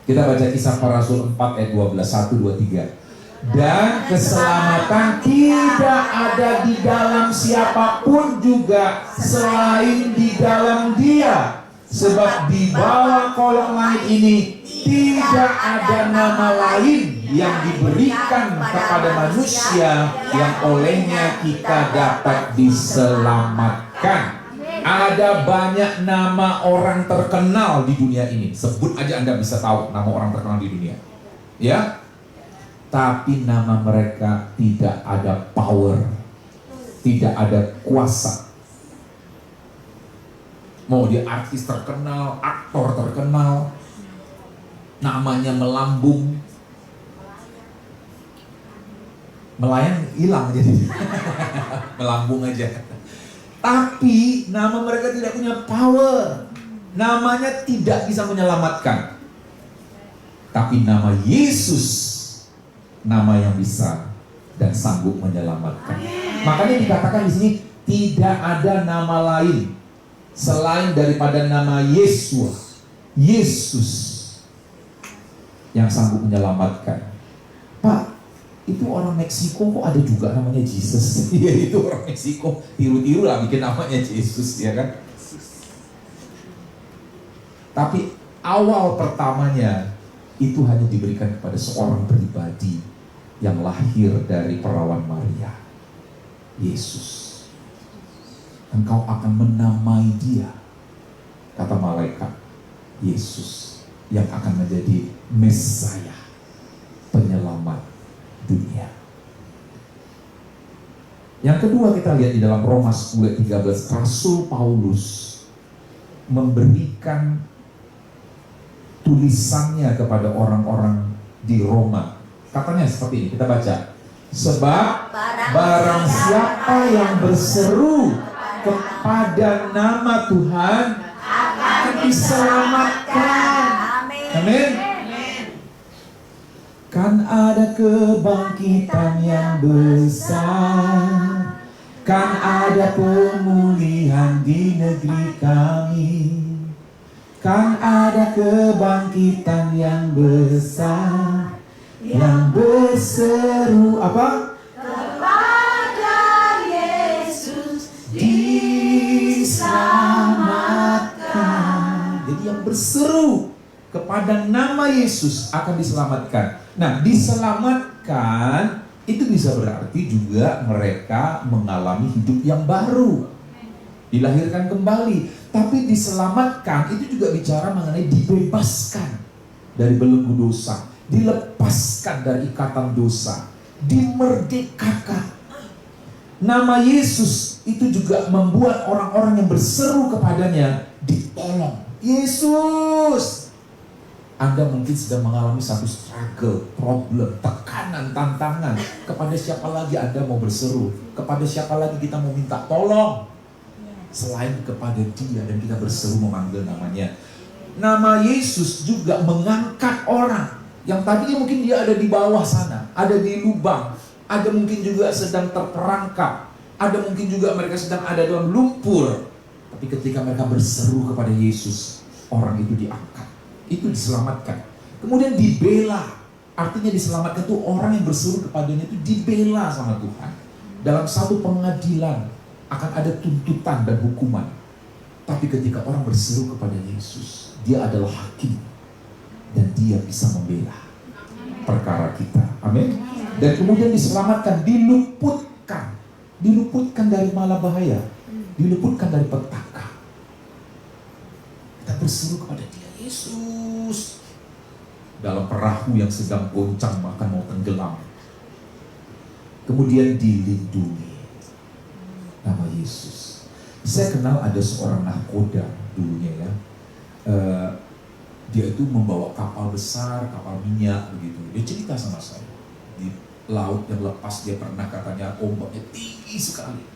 Kita baca Kisah Para Rasul 4 ayat 12, 1, 2, 3. Dan keselamatan tidak ada di dalam siapapun juga selain di dalam Dia. Sebab di bawah kolong langit ini tidak ada nama lain yang diberikan kepada manusia yang olehnya kita dapat diselamatkan. Ada banyak nama orang terkenal di dunia ini. Sebut aja Anda bisa tahu nama orang terkenal di dunia. Ya. Tapi nama mereka tidak ada power. Tidak ada kuasa. Mau dia artis terkenal, aktor terkenal, namanya melambung, melayang hilang jadi melambung aja. Tapi nama mereka tidak punya power. Namanya tidak bisa menyelamatkan. Tapi nama Yesus, nama yang bisa dan sanggup menyelamatkan. Makanya dikatakan di sini tidak ada nama lain selain daripada nama Yesus, Yesus yang sanggup menyelamatkan. Pak, itu orang Meksiko kok ada juga namanya Jesus? Iya, itu orang Meksiko, tiru-tiru lah bikin namanya Yesus, ya kan? Tapi awal pertamanya itu hanya diberikan kepada seorang pribadi yang lahir dari perawan Maria, Yesus. Engkau akan menamai dia, kata malaikat, Yesus yang akan menjadi Mesaya, penyelamat dunia. Yang kedua kita lihat di dalam Roma 10:13, Rasul Paulus memberikan tulisannya kepada orang-orang di Roma. Katanya seperti ini, kita baca. Sebab barang siapa yang berseru kepada nama Tuhan akan diselamatkan. Amin. Kan ada kebangkitan yang besar, kan ada pemulihan di negeri kami, kan ada kebangkitan yang besar, yang berseru apa? Kepada Yesus diselamatkan. Jadi yang berseru kepada nama Yesus akan diselamatkan. Nah, diselamatkan itu bisa berarti juga mereka mengalami hidup yang baru, dilahirkan kembali. Tapi diselamatkan itu juga bicara mengenai dibebaskan dari belenggu dosa, dilepaskan dari ikatan dosa, dimerdekakan. Nama Yesus itu juga membuat orang-orang yang berseru kepadanya ditolong. Yesus, Anda mungkin sedang mengalami satu struggle, problem, tekanan, tantangan. Kepada siapa lagi Anda mau berseru? Kepada siapa lagi kita mau minta tolong? Selain kepada Dia, dan kita berseru memanggil namanya. Nama Yesus juga mengangkat orang yang tadinya mungkin dia ada di bawah sana, ada di lubang, ada mungkin juga sedang terperangkap, ada mungkin juga mereka sedang ada dalam lumpur. Tapi ketika mereka berseru kepada Yesus, orang itu diangkat, itu diselamatkan. Kemudian dibela, artinya diselamatkan itu orang yang berseru kepadanya itu dibela sama Tuhan. Dalam satu pengadilan akan ada tuntutan dan hukuman. Tapi ketika orang berseru kepada Yesus, Dia adalah hakim dan Dia bisa membela perkara kita. Amin. Dan kemudian diselamatkan, diluputkan dari mala bahaya, diluputkan dari petaka. Kita berseru kepada Dia, Yesus, dalam perahu yang sedang goncang bahkan mau tenggelam. Kemudian dilindungi, nama Yesus. Saya kenal ada seorang nahkoda dulunya ya. Dia itu membawa kapal besar, kapal minyak begitu. Dia cerita sama saya, di laut yang lepas dia pernah katanya ombaknya tinggi sekali.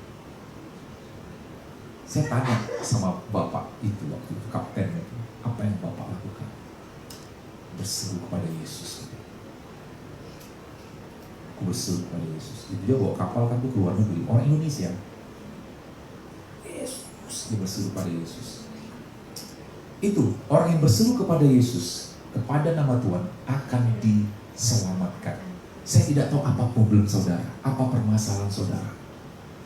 Saya tanya sama bapak itu waktu itu, kapten itu, apa yang bapak lakukan? Berseru kepada Yesus. Aku berseru kepada Yesus. Itu dia bawa kapal kan tuh ke luar negeri, orang Indonesia. Yesus, dia berseru kepada Yesus. Itu orang yang berseru kepada Yesus, kepada nama Tuhan akan diselamatkan. Saya tidak tahu apa problem saudara, apa permasalahan saudara.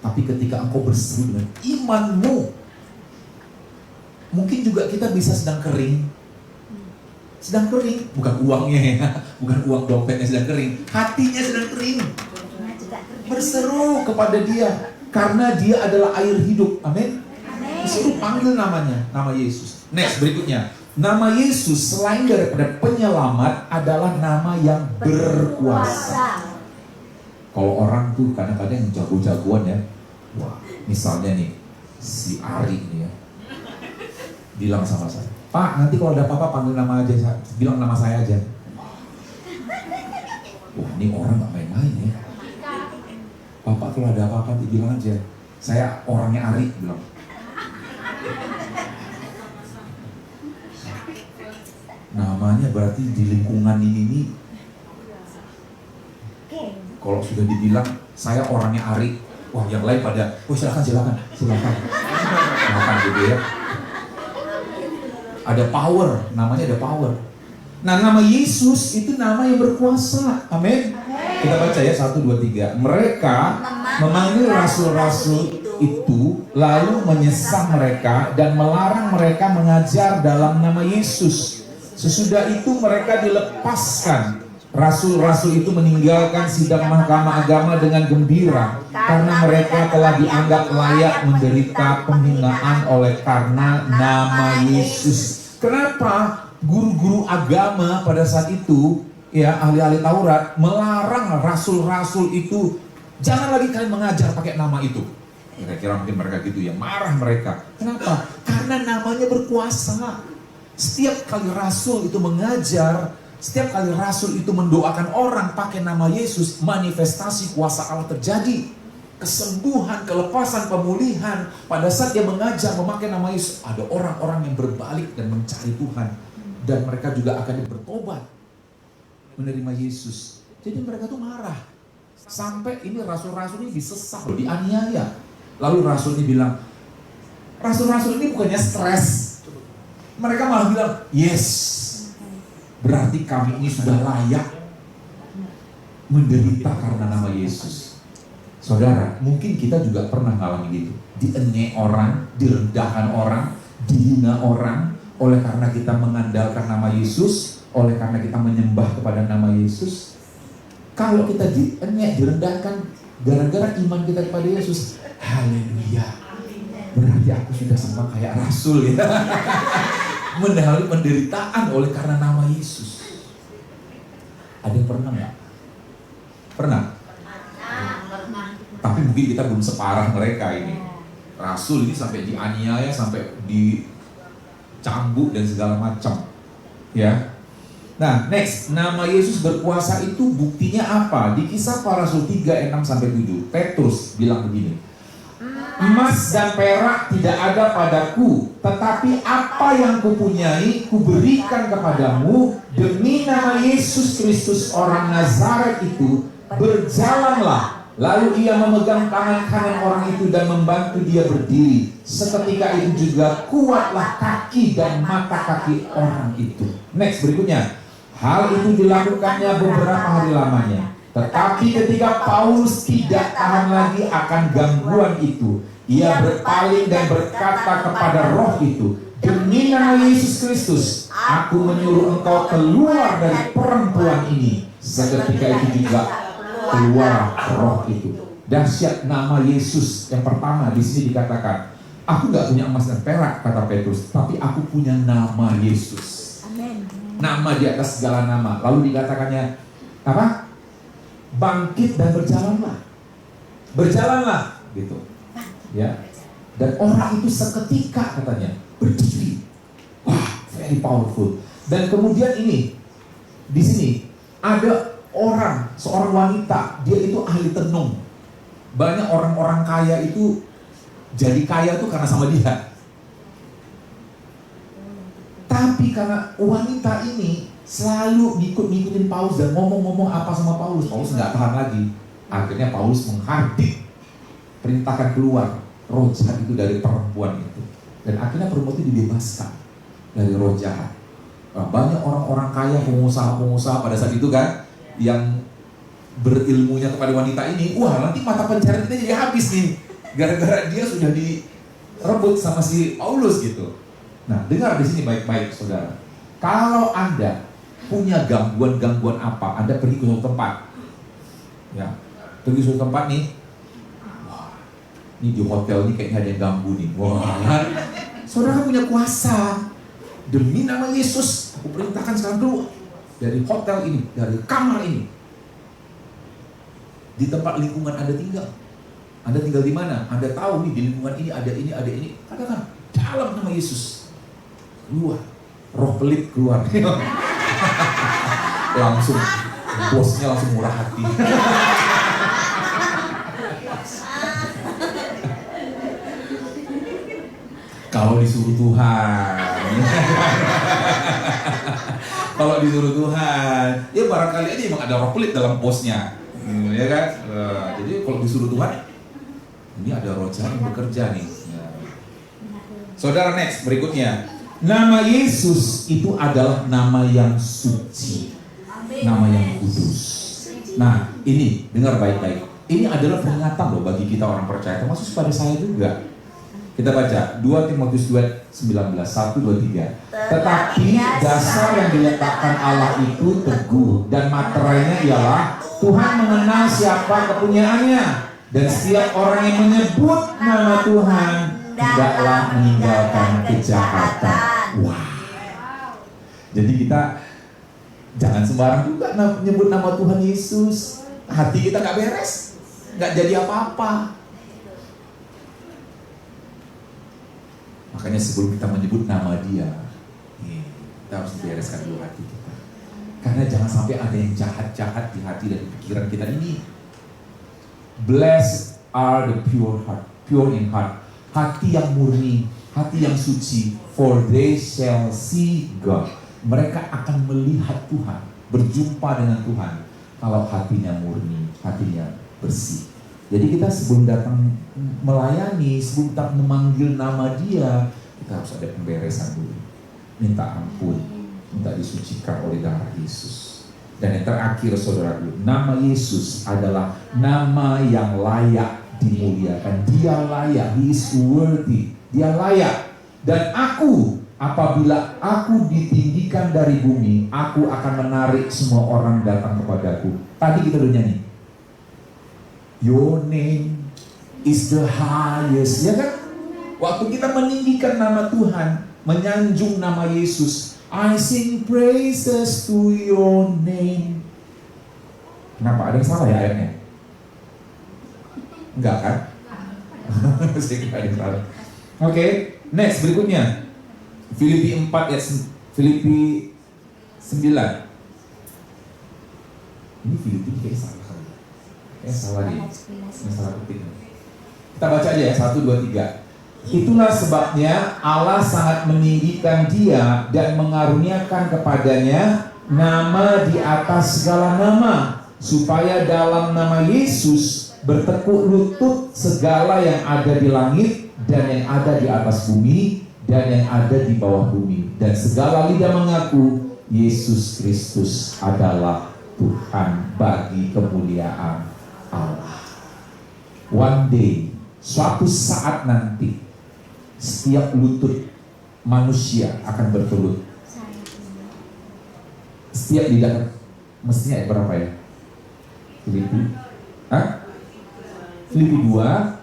Tapi ketika engkau berseru dengan imanmu, mungkin juga kita bisa sedang kering. Sedang kering, bukan uangnya ya, bukan uang dompetnya sedang kering, hatinya sedang kering. Berseru kepada Dia, karena Dia adalah air hidup. Amin. Disuruh panggil namanya, nama Yesus. Next, berikutnya. Nama Yesus selain daripada penyelamat adalah nama yang berkuasa. Kalau orang tuh kadang-kadang yang jago-jagoan ya, wah, misalnya nih si Ari ini ya, bilang sama saya, Pak, nanti kalau ada apa-apa panggil nama aja, bilang nama saya aja. Wah, ini orang nggak main-main ya. Bapak kalau ada apa-apa nanti bilang aja, saya orangnya Ari, bilang. Namanya berarti di lingkungan ini kalau sudah dibilang saya orangnya Ari, wah yang lain pada, oh silakan gitu ya. Ada power, namanya ada power. Nah, nama Yesus itu nama yang berkuasa. Amin. Kita baca ya 1, 2, 3. Mereka memanggil rasul-rasul itu, lalu menyesah mereka dan melarang mereka mengajar dalam nama Yesus. Sesudah itu mereka dilepaskan. Rasul-rasul itu meninggalkan sidang mahkamah agama dengan gembira karena mereka telah dianggap layak menderita penghinaan oleh karena nama Yesus. Kenapa guru-guru agama pada saat itu, ya ahli-ahli Taurat, melarang rasul-rasul itu, jangan lagi kalian mengajar pakai nama itu. Kira-kira mungkin mereka gitu ya, marah mereka. Kenapa? Karena namanya berkuasa. Setiap kali rasul itu mengajar, setiap kali rasul itu mendoakan orang pakai nama Yesus, manifestasi kuasa Allah terjadi. Kesembuhan, kelepasan, pemulihan. Pada saat dia mengajar memakai nama Yesus, ada orang-orang yang berbalik dan mencari Tuhan. Dan mereka juga akan bertobat menerima Yesus. Jadi mereka tuh marah. Sampai ini rasul-rasul ini disesat, dianiaya. Lalu rasul ini bilang, rasul-rasul ini bukannya stres. Mereka malah bilang, yes, berarti kami ini sudah layak menderita karena nama Yesus. Saudara, mungkin kita juga pernah ngalami gitu. Dienyek orang, direndahkan orang, dihina orang, oleh karena kita mengandalkan nama Yesus, oleh karena kita menyembah kepada nama Yesus. Kalau kita dienyek, direndahkan gara-gara iman kita kepada Yesus, haleluya, berarti aku sudah sama kayak rasul ya. Mengalami penderitaan oleh karena nama Yesus. Ada yang pernah nggak? Pernah? Tapi mungkin kita belum separah mereka ini. Rasul ini sampai dianiaya, sampai dicambuk dan segala macam. Ya. Nah, next, nama Yesus berkuasa itu buktinya apa? Di Kisah Para Rasul 3 ayat 6 sampai 7. Petrus bilang begini. Emas dan perak tidak ada padaku, tetapi apa yang kupunyai kuberikan kepadamu. Demi nama Yesus Kristus orang Nazaret itu, berjalanlah. Lalu ia memegang tangan kanan orang itu dan membantu dia berdiri. Seketika itu juga kuatlah kaki dan mata kaki orang itu. Next, berikutnya. Hal itu dilakukannya beberapa hari lamanya. Tetapi ketika Paulus tidak tahan lagi akan gangguan itu, ia berpaling dan berkata kepada roh itu, demi nama Yesus Kristus, aku menyuruh engkau keluar dari perempuan ini. Seketika itu juga keluar roh itu. Dahsyat nama Yesus. Yang pertama di sini dikatakan, aku nggak punya emas dan perak, kata Petrus, tapi aku punya nama Yesus. Amin. Nama di atas segala nama. Lalu dikatakannya apa? Bangkit dan berjalanlah. Berjalanlah gitu. Ya. Dan orang itu seketika katanya berdiri. Wah, very powerful. Dan kemudian ini di sini ada orang, seorang wanita, dia itu ahli tenung. Banyak orang-orang kaya itu jadi kaya tuh karena sama dia. Tapi karena wanita ini selalu ngikutin Paulus dan ngomong-ngomong apa sama Paulus, Paulus nggak tahan lagi. Akhirnya Paulus menghardik, perintahkan keluar roh jahat itu dari perempuan itu. Dan akhirnya perempuan itu dibebaskan dari roh jahat. Nah, banyak orang-orang kaya, pengusaha-pengusaha pada saat itu kan, yang berilmunya kepada wanita ini, wah nanti mata pencarian kita jadi habis nih, gara-gara dia sudah direbut sama si Paulus gitu. Nah, dengar di sini baik-baik saudara. Kalau Anda punya gangguan-gangguan apa, Anda pergi ke suatu tempat, ya, pergi ke suatu tempat nih, wah, ini di hotel ini kayaknya ada yang ganggu nih, wah, saudara punya kuasa. Demi nama Yesus, aku perintahkan sekarang keluar dari hotel ini, dari kamar ini. Di tempat lingkungan Anda tinggal. Anda tinggal di mana? Anda tahu nih di lingkungan ini ada ini, ada ini. Katakan dalam nama Yesus. Keluar. Roh pelit keluar. Langsung bosnya langsung murah hati. Kalau disuruh Tuhan. Kalau disuruh Tuhan, ya barangkali aja emang ada roh pelit dalam bosnya. Ya kan? Jadi kalau disuruh Tuhan, ini ada roh jahat yang bekerja nih. Saudara, next berikutnya. Nama Yesus itu adalah nama yang suci, nama yang kudus. Nah, ini dengar baik-baik. Ini adalah peringatan loh bagi kita orang percaya, termasuk pada saya juga. Kita baca 2 Timotius 2:19, 1, 2, 3. Tetapi dasar yang diletakkan Allah itu teguh, dan materainya ialah Tuhan mengenal siapa kepunyaannya, dan setiap orang yang menyebut nama Tuhan tidaklah meninggalkan kejahatan. Wah. Jadi kita jangan sembarang juga menyebut nama Tuhan Yesus. Hati kita nggak beres, nggak jadi apa-apa. Makanya sebelum kita menyebut nama Dia, kita harus bereskan dulu hati kita. Karena jangan sampai ada yang jahat-jahat di hati dan pikiran kita ini. Blessed are the pure in heart. Hati yang murni, hati yang suci, for they shall see God. Mereka akan melihat Tuhan, berjumpa dengan Tuhan kalau hatinya murni, hatinya bersih. Jadi kita sebelum datang melayani, sebelum kita memanggil nama Dia, kita harus ada pemberesan dulu. Minta ampun, minta disucikan oleh darah Yesus. Dan yang terakhir saudara dulu, nama Yesus adalah nama yang layak dimuliakan. Dia layak, He is worthy. Dia layak. Dan apabila aku ditinggikan dari bumi, aku akan menarik semua orang datang kepadaku. Tadi kita udah nyanyi, Your name is the highest, ya kan? Waktu kita meninggikan nama Tuhan, menyanjung nama Yesus, I sing praises to your name. Kenapa? Ada yang salah ya ayatnya? Enggak kan? Saya kira ada yang salah. Oke, next berikutnya. Filipi 4 ayat Filipi 9. Ini Filipi kayak salah kali. Salah nih. Ini salah ketik. Kita baca aja ya, 1, 2, 3. Itulah sebabnya Allah sangat meninggikan Dia dan mengaruniakan kepadanya nama di atas segala nama, supaya dalam nama Yesus bertekuk lutut segala yang ada di langit dan yang ada di atas bumi dan yang ada di bawah bumi, dan segala lidah mengaku Yesus Kristus adalah Tuhan, bagi kemuliaan Allah. One day, suatu saat nanti, setiap lutut manusia akan bertelut. Setiap lidah, mestinya ayat berapa ya? Filipi 2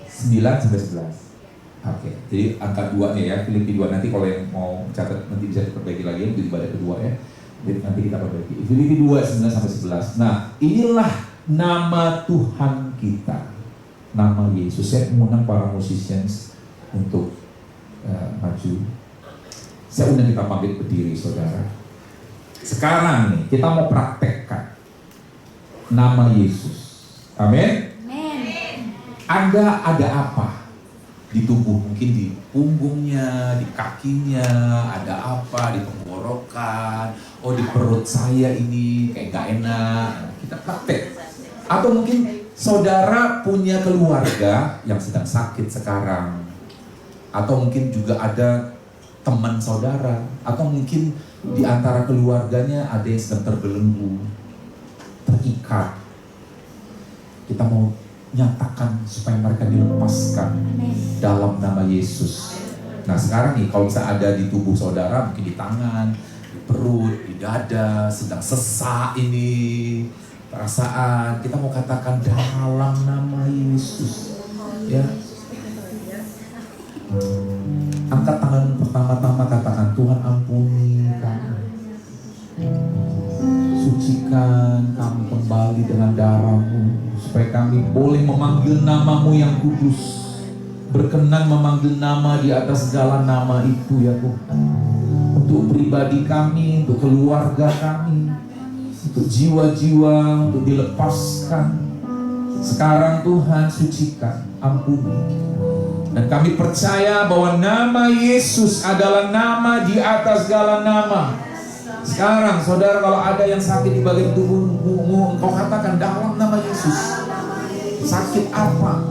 9-11. Oke, jadi angka 2 nya ya, Filipi 2. Nanti kalau yang mau catat nanti bisa diperbaiki lagi untuk ibadah kedua ya. Jadi nanti kita perbaiki. Filipi 2 9-11. Nah, inilah nama Tuhan kita, nama Yesus. Saya mengundang para musicians untuk maju. Saya undang kita pamit berdiri, saudara. Sekarang nih kita mau praktekkan nama Yesus. Amin. Anda ada apa di tubuh? Mungkin di punggungnya, di kakinya, ada apa di tenggorokan? Oh, di perut saya ini kayak gak enak. Kita praktek. Atau mungkin saudara punya keluarga yang sedang sakit sekarang, atau mungkin juga ada teman saudara, atau mungkin di antara keluarganya ada yang sedang terbelenggu, terikat. Kita mau nyatakan supaya mereka dilepaskan dalam nama Yesus. Nah sekarang nih, kalau bisa ada di tubuh saudara, mungkin di tangan, di perut, di dada, sedang sesak ini perasaan, kita mau katakan dalam nama Yesus. Ya, angkat tangan pertama-tama, katakan Tuhan ampuni kami, sucikan kami kembali dengan darah-Mu, supaya kami boleh memanggil nama-Mu yang kudus, berkenan memanggil nama di atas segala nama itu ya Tuhan, untuk pribadi kami, untuk keluarga kami, untuk jiwa-jiwa, untuk dilepaskan. Sekarang Tuhan sucikan, ampuni. Dan kami percaya bahwa nama Yesus adalah nama di atas segala nama. Sekarang saudara, kalau ada yang sakit di bagian tubuhmu, engkau katakan dalam nama Yesus. Sakit apa?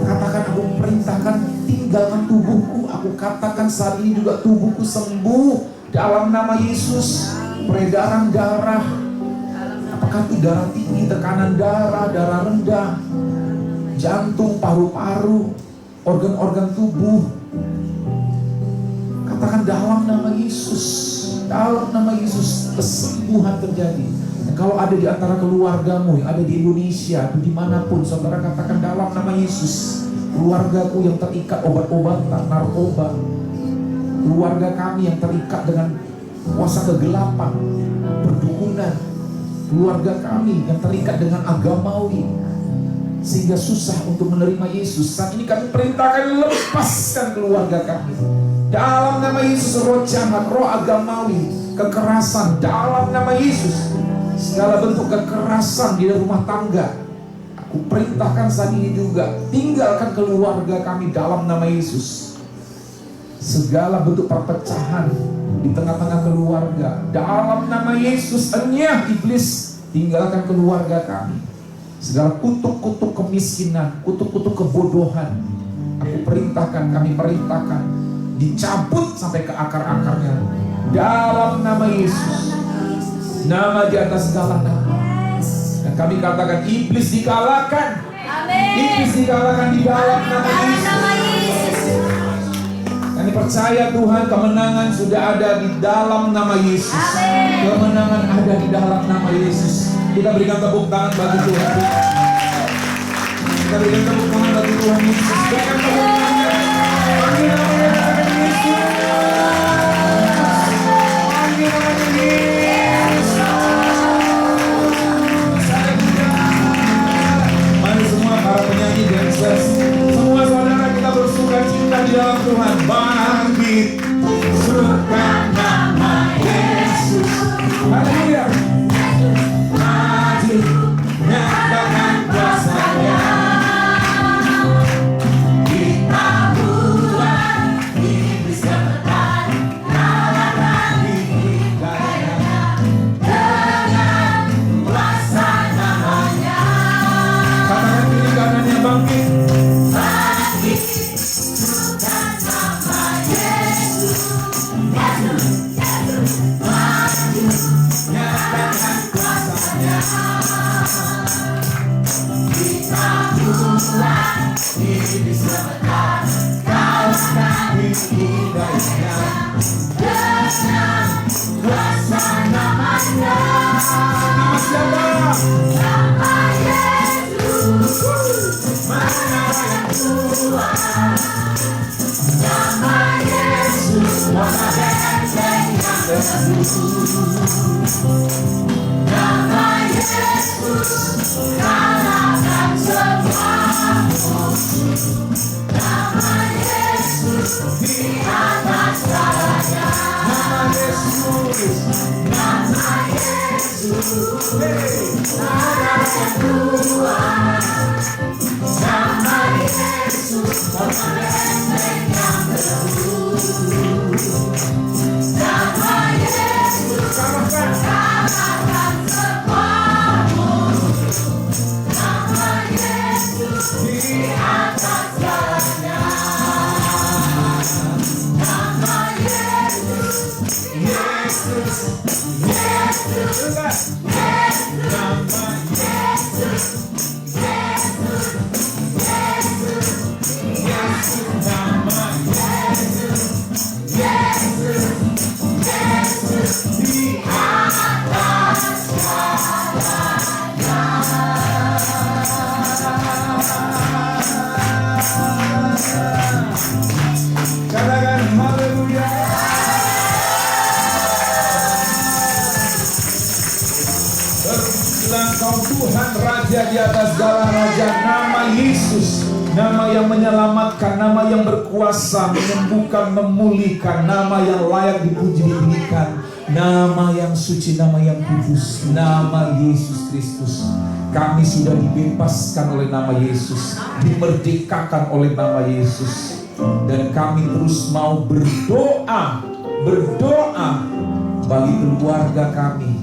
Katakan, aku perintahkan tinggalkan tubuhku. Aku katakan saat ini juga tubuhku sembuh dalam nama Yesus. Peredaran darah, apakah itu darah tinggi, tekanan darah, darah rendah, jantung, paru-paru, organ-organ tubuh, katakan dalam nama Yesus. Dalam nama Yesus kesembuhan terjadi. Dan kalau ada di antara keluargamu yang ada di Indonesia atau dimanapun, saudara katakan dalam nama Yesus. Keluargaku yang terikat obat-obatan, narkoba, keluarga kami yang terikat dengan kuasa kegelapan, perdukunan, keluarga kami yang terikat dengan agamawi sehingga susah untuk menerima Yesus. Saat ini kami perintahkan, lepaskan keluarga kami dalam nama Yesus. Roh jahat, roh agamawi, kekerasan dalam nama Yesus. Segala bentuk kekerasan di rumah tangga, aku perintahkan saat ini juga, tinggalkan keluarga kami dalam nama Yesus. Segala bentuk perpecahan di tengah-tengah keluarga, dalam nama Yesus, enyah iblis, tinggalkan keluarga kami. Segala kutuk-kutuk kemiskinan, kutuk-kutuk kebodohan, aku perintahkan, kami perintahkan, dicabut sampai ke akar-akarnya dalam nama Yesus. Nama di atas segala nama. Dan kami katakan, iblis dikalahkan. Iblis dikalahkan di dalam nama Yesus. Kami percaya Tuhan, kemenangan sudah ada di dalam nama Yesus. Kemenangan ada di dalam nama Yesus. Kita berikan tepuk tangan bagi Tuhan. Kita berikan tepuk tangan bagi Tuhan Yesus. Berikan tepuk tangan. Panggil nama Yesus. Panggil nama Yesus. Mari semua para penyanyi dancers, semua saudara kita bersuka cita di dalam Tuhan. Bangkit, suka nama Yesus. Haleluya. Maju, nyatakan kuasa-Nya. Kita buat iblis gemetar, kalahkan hidupnya dengan kuasa namanya. Katakan kiri kanannya, bangkit. Bangkit, bukan nama Yesus. Yesus, maju, nyatakan kuasa-Nya. Kita buat iblis gemetar, kalahkan hidupnya dengan kuasa namanya. Nama siapa? Nama Yesus. Mana yang kuat? Nama Yesus. Kuasa benteng yang teguh. Nama Yesus. Kalahkan semua musuh. Nama Yesus. Di atas segalanya. Nama Yesus. Nama Yesus. Mana yang kuat? Nama Yesus. Kuasa benteng yang teguh. Nama Yesus. Kalahkan semua musuh. Nama Yesus. Di atas segalanya. Nama Yesus. Yesus. Yesus. Nama Yesus. Yesus. Yesus. Yesus. Nama Yesus. Yesus. Yesus. Di atas segalanya. Katakan haleluya. Berbilang kau Tuhan Raja di atas segala raja. Nama Yesus, nama yang menyelamatkan, nama yang berkuasa, menyembuhkan, memulihkan, nama yang layak dipuji, ditinggikan, nama yang suci, nama yang kudus, nama Yesus Kristus. Kami sudah dibebaskan oleh nama Yesus, dimerdekakan oleh nama Yesus. Dan kami terus mau berdoa bagi keluarga kami,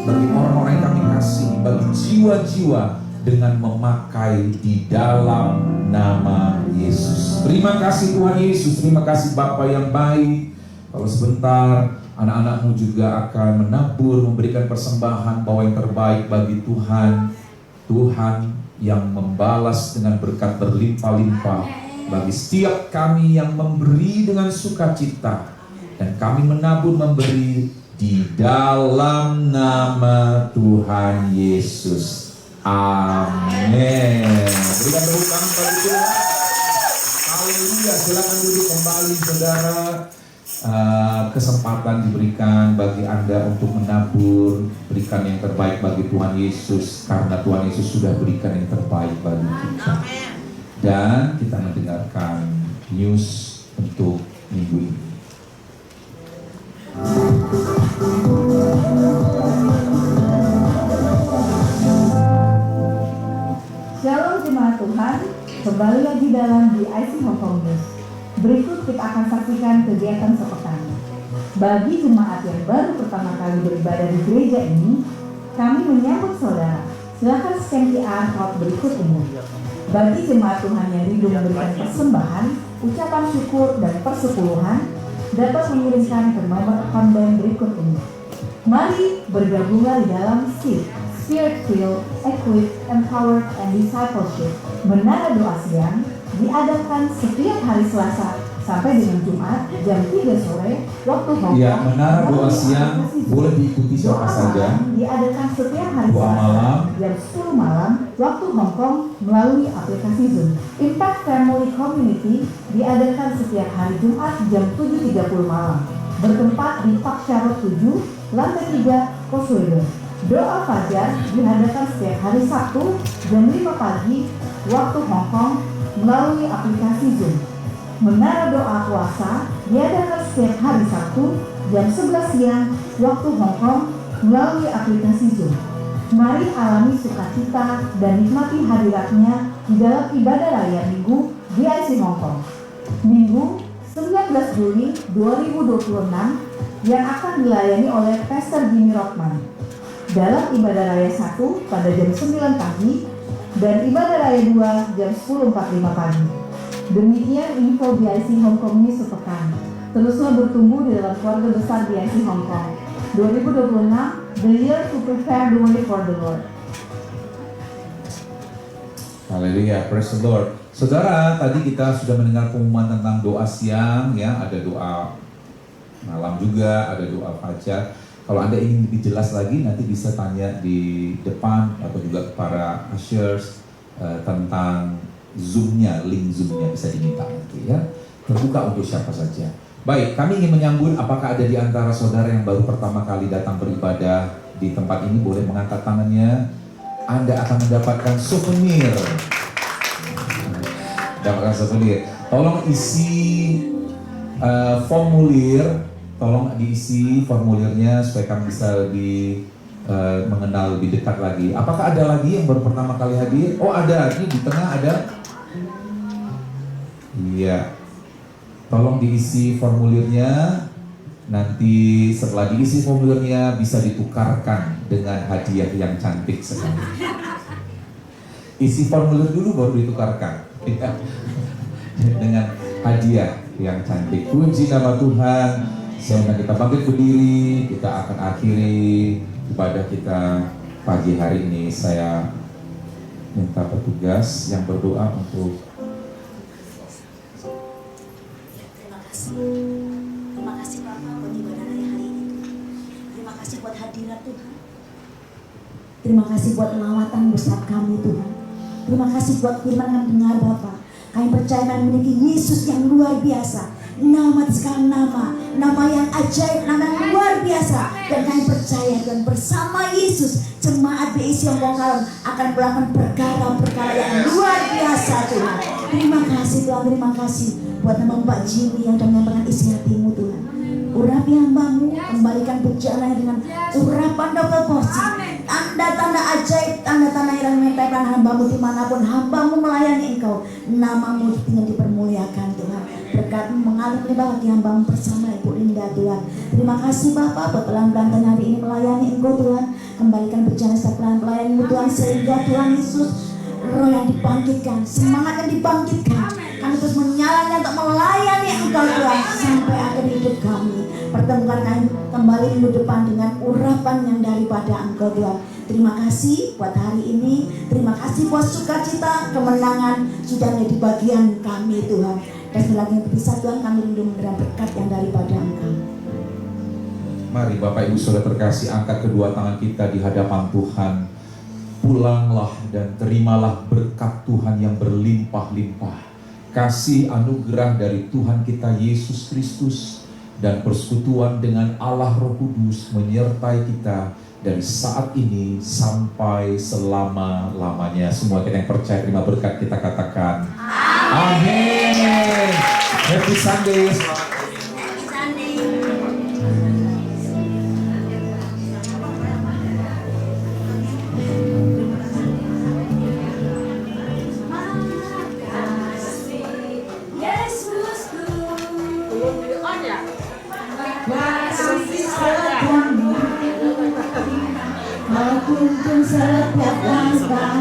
bagi orang-orang yang kami kasih, bagi jiwa-jiwa, dengan memakai di dalam nama Yesus. Terima kasih Tuhan Yesus, terima kasih Bapa yang baik. Kalau sebentar anak-anakmu juga akan menabur, memberikan persembahan bahwa yang terbaik bagi Tuhan. Tuhan yang membalas dengan berkat berlimpah-limpah bagi setiap kami yang memberi dengan sukacita. Dan kami menabur memberi di dalam nama Tuhan Yesus. Amin. Berikan tepuk tangan bagi Tuhan. Haleluya. Silakan duduk kembali saudara. Kesempatan diberikan bagi Anda untuk menabur, berikan yang terbaik bagi Tuhan Yesus, karena Tuhan Yesus sudah berikan yang terbaik bagi kita. Dan kita mendengarkan news untuk minggu ini. Shalom jemaat Tuhan, kembali lagi dalam GIC Hong Kong News. Berikut kita akan saksikan kegiatan sepekan. Bagi jemaat yang baru pertama kali beribadah di gereja ini, kami menyambut saudara. Silakan scan QR code berikut ini. Bagi jemaat Tuhan yang rindu memberikan persembahan, ucapan syukur dan persepuluhan, dapat mengirimkan ke nomor account bank berikut ini. Mari bergabunglah di dalam Spirit-filled, equipped, empowered, and discipleship. Menara Doa Siang diadakan setiap hari Selasa sampai dengan Jumat jam 3 sore waktu Hong Kong. Ya, Menara Doa Siang boleh diikuti siapa saja. Diadakan setiap hari Doa Selasa malam jam 10 malam waktu Hong Kong melalui aplikasi Zoom. Impact Family Community diadakan setiap hari Jumat jam 7.30 malam. Bertempat di Park Sharot 7, lantai 3, Causeway. Doa Fajar diadakan setiap hari Sabtu jam 5 pagi waktu Hong Kong melalui aplikasi Zoom. Menara Doa Puasa diadakan setiap hari Sabtu jam 11 siang waktu Hong Kong melalui aplikasi Zoom. Mari alami sukacita dan nikmati hadiratnya di dalam ibadah raya Minggu GIC Hong Kong. Minggu 19 Juli 2026 yang akan dilayani oleh Pastor Jimmy Rothman. Dalam ibadah raya 1 pada jam 9 pagi dan ibadah raya 2 jam 10.45 pagi. Demikian info GIC Hong Kong News sepekan. Teruslah bertumbuh di dalam keluarga besar GIC Hong Kong. 2026, the year to prepare the way for the Lord. Haleluya, praise the Lord. Saudara, tadi kita sudah mendengar pengumuman tentang doa siang, ya, ada doa malam juga, ada doa fajar. Kalau Anda ingin lebih jelas lagi, nanti bisa tanya di depan atau juga para ushers tentang Zoom-nya, link Zoom-nya bisa diminta nanti, ya. Terbuka untuk siapa saja. Baik, kami ingin menyambut, apakah ada di antara saudara yang baru pertama kali datang beribadah di tempat ini, boleh mengangkat tangannya. Anda akan mendapatkan souvenir. Dapatkan souvenir. Tolong isi formulir. Tolong diisi formulirnya supaya kami bisa lebih mengenal lebih dekat lagi. Apakah ada lagi yang baru pertama kali hadir? Oh, ada. Ini di tengah ada. Iya. Tolong diisi formulirnya. Nanti setelah diisi formulirnya bisa ditukarkan dengan hadiah yang cantik sekali. Isi formulir dulu baru ditukarkan. Dengan hadiah yang cantik. Puji nama Tuhan. Sehingga kita bangkit berdiri, kita akan akhiri ibadah kita pagi hari ini. Saya minta petugas yang berdoa untuk. Terima kasih Bapak buat ibadah hari ini. Terima kasih buat hadirat Tuhan. Terima kasih buat lawatan bersama kami Tuhan. Terima kasih buat firman yang dengar Bapak. Kami percaya dan memiliki Yesus yang luar biasa. Nama sekali nama yang ajaib, nama yang luar biasa. Dan kami percaya dan bersama Yesus jemaat BIC Hong Kong akan melakukan perkara-perkara yang luar biasa Tuhan. Terima kasih Tuhan, terima kasih buat nama Mbak Jimmy yang sudah menyampaikan isi hatimu Tuhan. Urapi hambamu, kembalikan berjalan dengan urapan double porsi. Tanda-tanda ajaib, tanda-tanda yang menyertai hambamu dimanapun hambamu melayani engkau. Namamu tinggal dipermuliakan Tuhan. Berkat mengalir lebar bagi hambamu bersama Ibu Linda Tuhan. Terima kasih Bapak buat pelan-pelan hari ini melayani engkau Tuhan. Kembalikan berjalan setelah pelan melayanimu Tuhan sehingga Tuhan Yesus roh yang dibangkitkan, semangat yang dibangkitkan. Kami terus menyalakan untuk melayani Engkau Tuhan sampai akhir hidup kami. Pertemukan kami kembali minggu depan dengan urapan yang daripada Engkau Tuhan. Terima kasih buat hari ini. Terima kasih buat sukacita, kemenangan sudah menjadi bagian kami Tuhan. Dan selagi berpisah Tuhan, kami rindu menerima berkat yang daripada Engkau. Mari Bapak Ibu Saudara terkasih, angkat kedua tangan kita di hadapan Tuhan. Pulanglah dan terimalah berkat Tuhan yang berlimpah-limpah. Kasih anugerah dari Tuhan kita Yesus Kristus dan persekutuan dengan Allah Roh Kudus menyertai kita dari saat ini sampai selama-lamanya. Semua kita yang percaya terima berkat kita katakan amin. Happy Sunday. Aku pun setiap langkah.